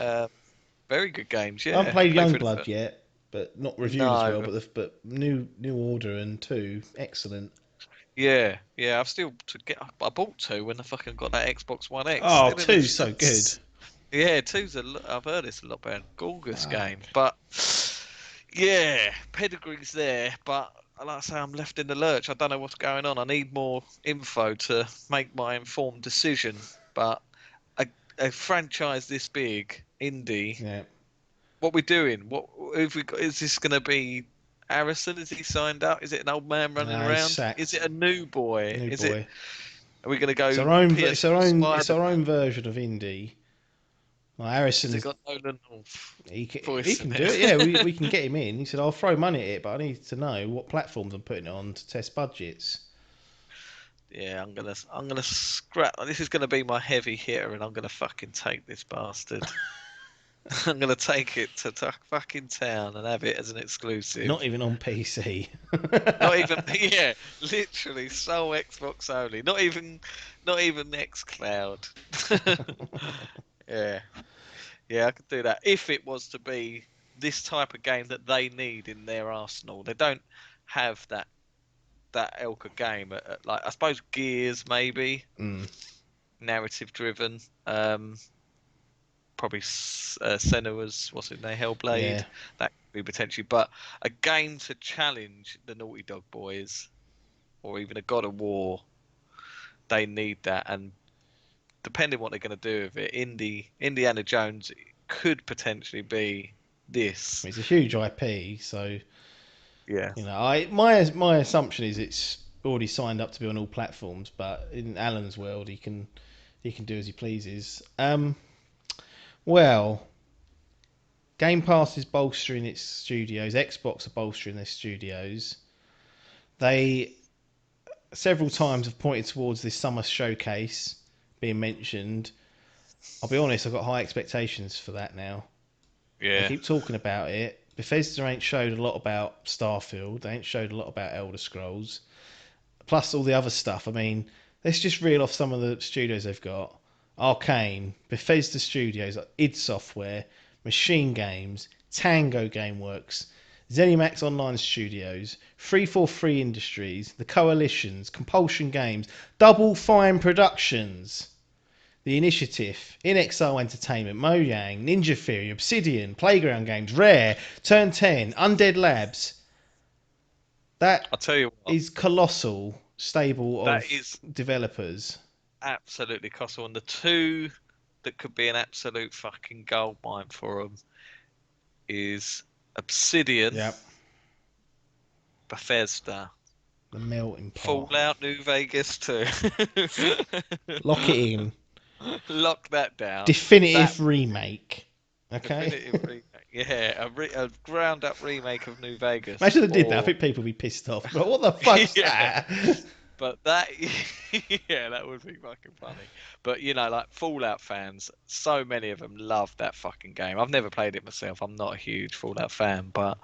Very good games. Yeah, I haven't played Youngblood yet, but not reviewed as well. No. But New Order and 2, excellent. Yeah, I've still to get. I bought 2 when I fucking got that Xbox One X. Oh, 2's so good. Yeah, 2's I've heard it's a lot better. Gorgeous game, but yeah, pedigree's there, but like I say, I'm left in the lurch. I don't know what's going on. I need more info to make my informed decision. But a franchise this big, indie, Yeah. what we doing? What have we got? Is this going to be Harrison? Is he signed up? Is it an old man running No, he's around? sacked. Is it a new boy? New Is boy. it? Are we going to go? It's our own. PS4 It's our own version of indie. Well, Harrison. Has it got Nolan He can in do it? it. Yeah, we can get him in. He said, "I'll throw money at it, but I need to know what platforms I'm putting it on to test budgets." Yeah, I'm gonna scrap. This is gonna be my heavy hitter, and I'm gonna fucking take this bastard. I'm gonna take it to fucking town and have it as an exclusive. Not even on PC. Not even, yeah, literally sole Xbox only. Not even XCloud. Yeah, I could do that if it was to be this type of game that they need in their arsenal. They don't have that ilk of game. Like I suppose Gears maybe narrative driven. Probably Senua's what's his name, Hellblade. Yeah. That could be potentially, but a game to challenge the Naughty Dog boys, or even a God of War. They need that, and depending what they're going to do with it, Indiana Jones could potentially be this. It's a huge IP, so Yeah. my assumption is it's already signed up to be on all platforms, but in Alan's world, he can do as he pleases. Well, Game Pass is bolstering its studios. Xbox are bolstering their studios. They several times have pointed towards this summer showcase being mentioned. I'll be honest, I've got high expectations for that now. Yeah. They keep talking about it. Bethesda ain't showed a lot about Starfield. They ain't showed a lot about Elder Scrolls. Plus all the other stuff. I mean, let's just reel off some of the studios they've got. Arcane, Bethesda Studios, like id Software, Machine Games, Tango Gameworks, ZeniMax Online Studios, 343 Industries, The Coalitions, Compulsion Games, Double Fine Productions, The Initiative, InXO Entertainment, Mojang, Ninja Theory, Obsidian, Playground Games, Rare, Turn 10, Undead Labs. That I'll tell you what, is colossal stable that of is developers. absolutely colossal, and the two that could be an absolute fucking goldmine for them is Obsidian, Yep. Bethesda, The melting pot. Fallout New Vegas 2. Lock it in. Lock that down. Definitive remake. Okay. Definitive remake. Yeah, a ground up remake of New Vegas. Imagine they did that. I think people would be pissed off. But what the fuck's Yeah. that? But that, yeah, that would be fucking funny. But like Fallout fans, so many of them love that fucking game. I've never played it myself. I'm not a huge Fallout fan, but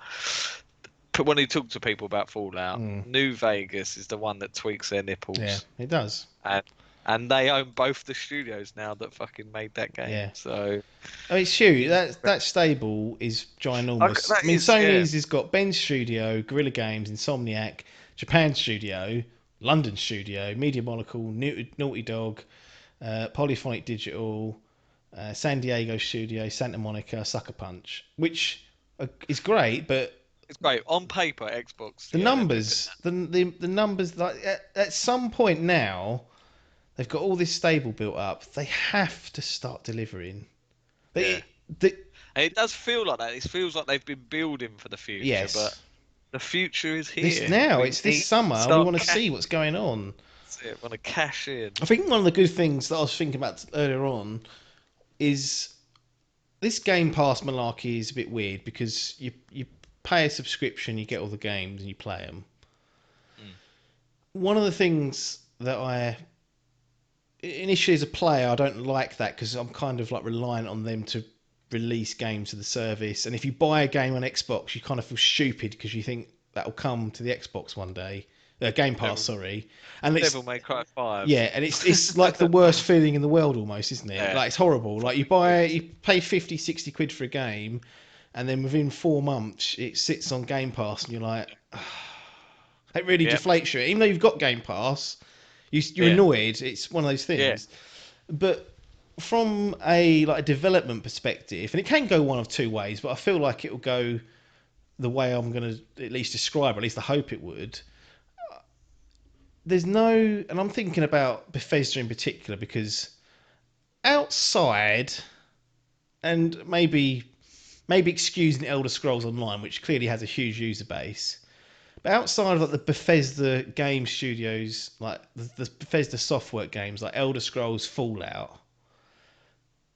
when you talk to people about Fallout, New Vegas is the one that tweaks their nipples. Yeah, it does. And they own both the studios now that fucking made that game. Yeah. So, I mean, it's huge. That stable is ginormous. I mean, Sony's has got Ben's Studio, Guerrilla Games, Insomniac, Japan Studio, London Studio, Media Molecule, Naughty Dog, Polyphonic Digital, San Diego Studio, Santa Monica, Sucker Punch, which is great, but it's great on paper. Xbox. The numbers, the numbers. Like at some point now, they've got all this stable built up. They have to start delivering. And it does feel like that. It feels like they've been building for the future. Yes. But the future is here. It's this summer. We want to see what's going on. That's it. Want to cash in. I think one of the good things that I was thinking about earlier on is this Game Pass malarkey is a bit weird because you pay a subscription, you get all the games, and you play them. One of the things that I initially as a player, I don't like that because I'm kind of like reliant on them to release games to the service. And if you buy a game on Xbox, you kind of feel stupid because you think that'll come to the Xbox one day. Game Pass, sorry. And it's Devil May Cry 5. Yeah, and it's like the worst feeling in the world almost, isn't it? Yeah. Like it's horrible. Like you pay 50, 60 quid for a game, and then within 4 months it sits on Game Pass, and you're like, it really deflates you. Even though you've got Game Pass, you're annoyed. It's one of those things. But from a development perspective, and it can go one of two ways, but I feel like it will go the way I'm going to at least describe, or at least I hope it would. There's no, and I'm thinking about Bethesda in particular because outside, and maybe excusing Elder Scrolls Online, which clearly has a huge user base, but outside of like the Bethesda game studios, like the Bethesda software games like Elder Scrolls, Fallout,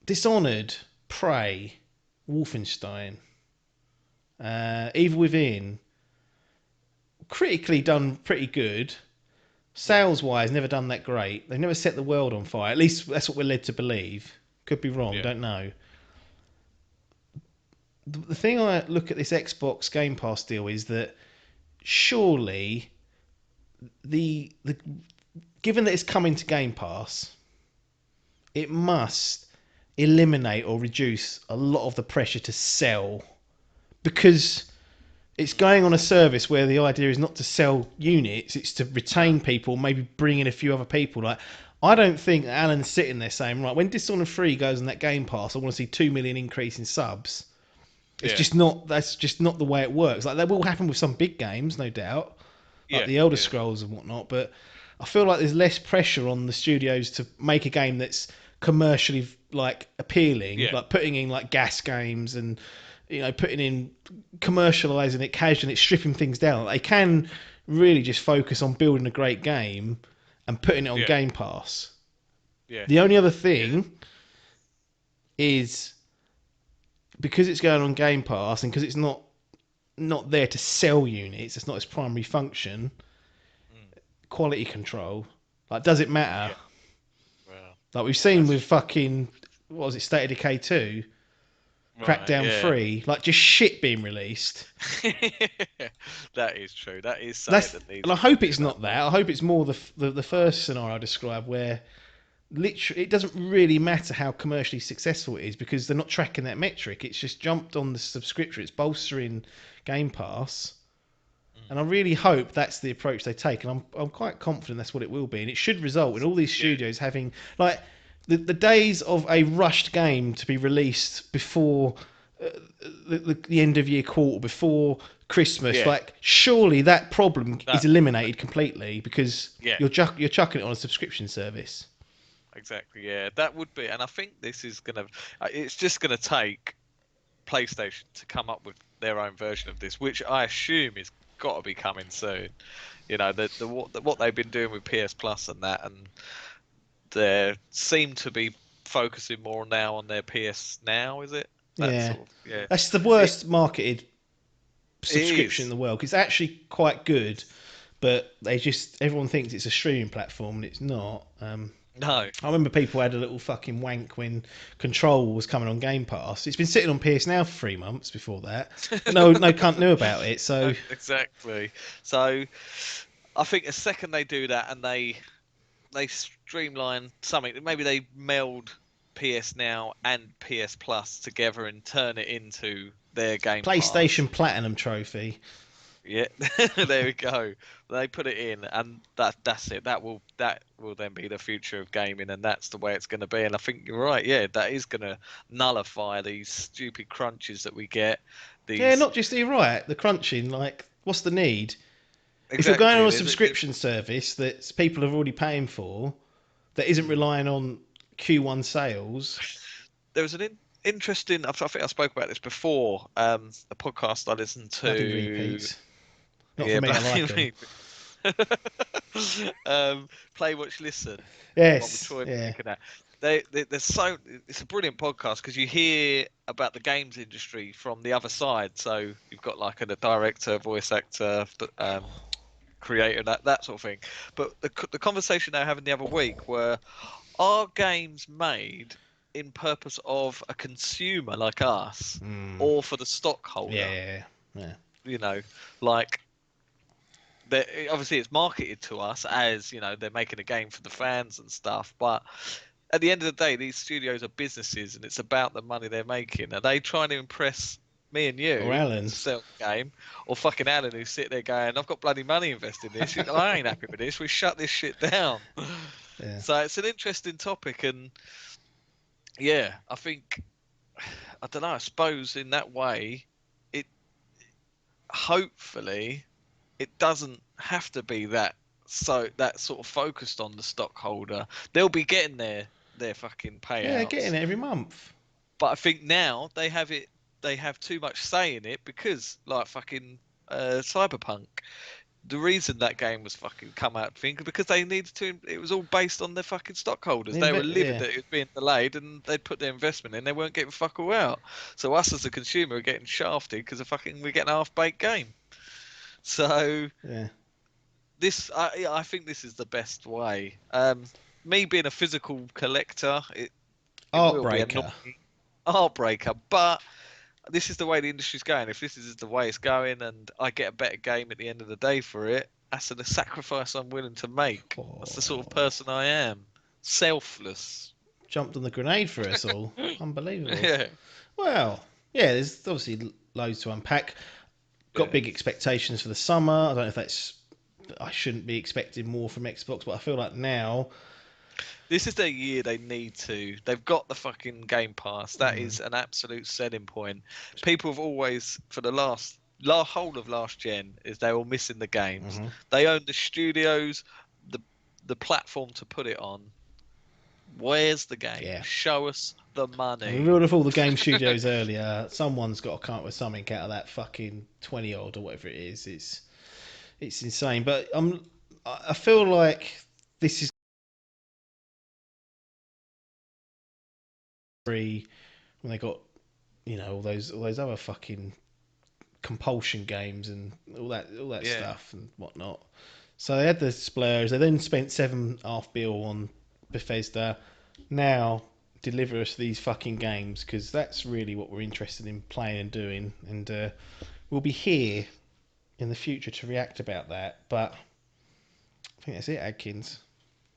Dishonored, Prey, Wolfenstein, Evil Within, critically done pretty good. Sales wise, never done that great. They've never set the world on fire. At least that's what we're led to believe. Could be wrong, don't know. The thing I look at this Xbox Game Pass deal is that surely given that it's coming to Game Pass, it must eliminate or reduce a lot of the pressure to sell, because it's going on a service where the idea is not to sell units, it's to retain people, maybe bring in a few other people. Like, I don't think Alan's sitting there saying, right, when Dishonored 3 goes on that Game Pass, I want to see 2 million increase in subs. It's just not, that's just not the way it works. Like, that will happen with some big games, no doubt, like the Elder Scrolls and whatnot, but I feel like there's less pressure on the studios to make a game that's commercially like appealing, like putting in like gas games and putting in commercializing it, casually, stripping things down. They can really just focus on building a great game and putting it on Game Pass. The only other thing is, because it's going on Game Pass and because it's not there to sell units, it's not its primary function. Quality control, like, does it matter? Like we've seen with fucking, what was it, State of Decay 2, Crackdown 3, like just shit being released. That is true. That is something that needs. And I hope it's not that. I hope it's more the first scenario I described, where literally it doesn't really matter how commercially successful it is because they're not tracking that metric. It's just jumped on the subscription. It's bolstering Game Pass. And I really hope that's the approach they take, and I'm quite confident that's what it will be, and it should result in all these studios having, like, the days of a rushed game to be released before the end of year quarter, before Christmas. Like, surely that problem is eliminated completely because you're chucking it on a subscription service. Exactly, yeah, that would be, and I think this is it's just gonna take PlayStation to come up with their own version of this, which I assume is got to be coming soon. You know, what they've been doing with PS Plus and that, and they seem to be focusing more now on their PS Now. Is it? That Yeah, sort of, yeah. that's the worst marketed It subscription in is. the world. It's actually quite good, but everyone thinks it's a streaming platform and it's not. No. I remember people had a little fucking wank when Control was coming on Game Pass. It's been sitting on PS Now for 3 months before that, but no cunt knew about it. So Exactly. So I think the second they do that and they streamline something, maybe they meld PS Now and PS Plus together and turn it into their Game Pass. PlayStation Platinum trophy. Yeah, there we go. They put it in, and that's it. That will then be the future of gaming, and that's the way it's going to be. And I think you're right. Yeah, that is going to nullify these stupid crunches that we get. Yeah, These not just you're right. The crunching, like, what's the need? If you're going exactly. on a subscription service that people are already paying for, that isn't relying on Q1 sales. There was an interesting. I think I spoke about this before. A podcast I listened to. Bloody repeats. Not Yeah, for me, I like them. Play, watch, listen. One with Yes, Troy yeah. Baker. There's so it's a brilliant podcast because you hear about the games industry from the other side. So you've got like a director, voice actor, creator, that sort of thing. But the conversation they were having the other week were, are games made in purpose of a consumer like us, or for the stockholder? Yeah. You know, like obviously it's marketed to us as, you know, they're making a game for the fans and stuff, but at the end of the day these studios are businesses and it's about the money they're making. Are they trying to impress me and you Or Alan. to sell the game, or fucking Alan who's sitting there going, I've got bloody money invested in this, I ain't happy with this, we shut this shit down? Yeah. So it's an interesting topic, and yeah, I think, I don't know, I suppose in that way it hopefully it doesn't have to be that sort of focused on the stockholder. They'll be getting their fucking payouts. Yeah, getting it every month. But I think now they have it. They have too much say in it because, like fucking Cyberpunk, the reason that game was fucking come out, because they needed to. It was all based on their fucking stockholders. They were livid that it was being delayed, and they'd put their investment in. They weren't getting fuck all out. So us as a consumer are getting shafted because we're getting a half-baked game. So yeah, I think this is the best way. Me being a physical collector, it will be a heartbreaker, but this is the way the industry's going. If this is the way it's going, and I get a better game at the end of the day for it, that's a sacrifice I'm willing to make. That's the sort of person I am. Selfless. Jumped on the grenade for us all. Unbelievable. Yeah. Well, yeah, there's obviously loads to unpack. Got big expectations for the summer. I don't know if I shouldn't be expecting more from Xbox, but I feel like now this is their year. They need to. They've got the fucking Game Pass. That is an absolute selling point. People have always, for the whole of last gen, is they were missing the games. They own the studios, the platform to put it on. Where's the game? Yeah. Show us the money. We reeled off all the game studios earlier. Someone's got to come up with something out of that fucking 20-year-old or whatever it is. It's insane. But I feel like this is free when they got, you know, all those other fucking compulsion games and all that stuff and whatnot. So they had the splurge. They then spent $7.5 billion on Bethesda. Now deliver us these fucking games, because that's really what we're interested in playing and doing. And we'll be here in the future to react about that. But I think that's it, Adkins.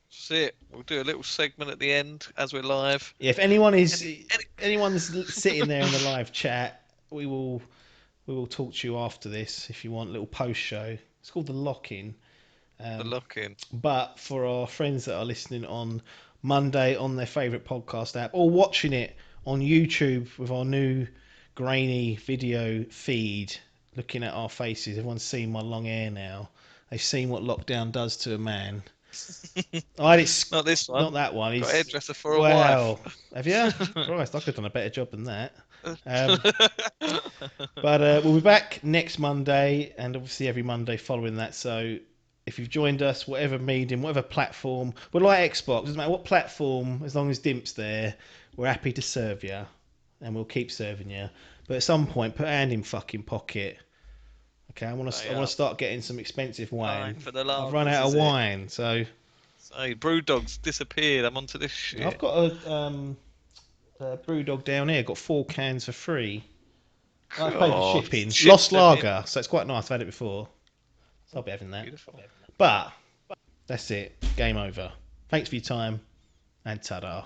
That's it. We'll do a little segment at the end as we're live. Yeah, if anyone's sitting there in the live chat, we will talk to you after this if you want a little post show. It's called the lock-in. The lock-in. But for our friends that are listening on Monday on their favourite podcast app, or watching it on YouTube with our new grainy video feed, looking at our faces, everyone's seen my long hair now. They've seen what lockdown does to a man. Not this one. Not that one. Got a hairdresser for a wife. Have you? Christ, I could have done a better job than that. But we'll be back next Monday, and obviously every Monday following that. So if you've joined us, whatever medium, whatever platform, we're like Xbox. Doesn't matter what platform, as long as Dimp's there, we're happy to serve you, and we'll keep serving you. But at some point, put a hand in fucking pocket. Okay, I want to start getting some expensive wine. For the I've run out of wine, so. So Brewdog's disappeared. I'm onto this shit. I've got a Brewdog down here. Got 4 cans for free. I paid for shipping. Lost Lager, so it's quite nice. I've had it before, so I'll be having that. Beautiful. But that's it. Game over. Thanks for your time, and ta-da.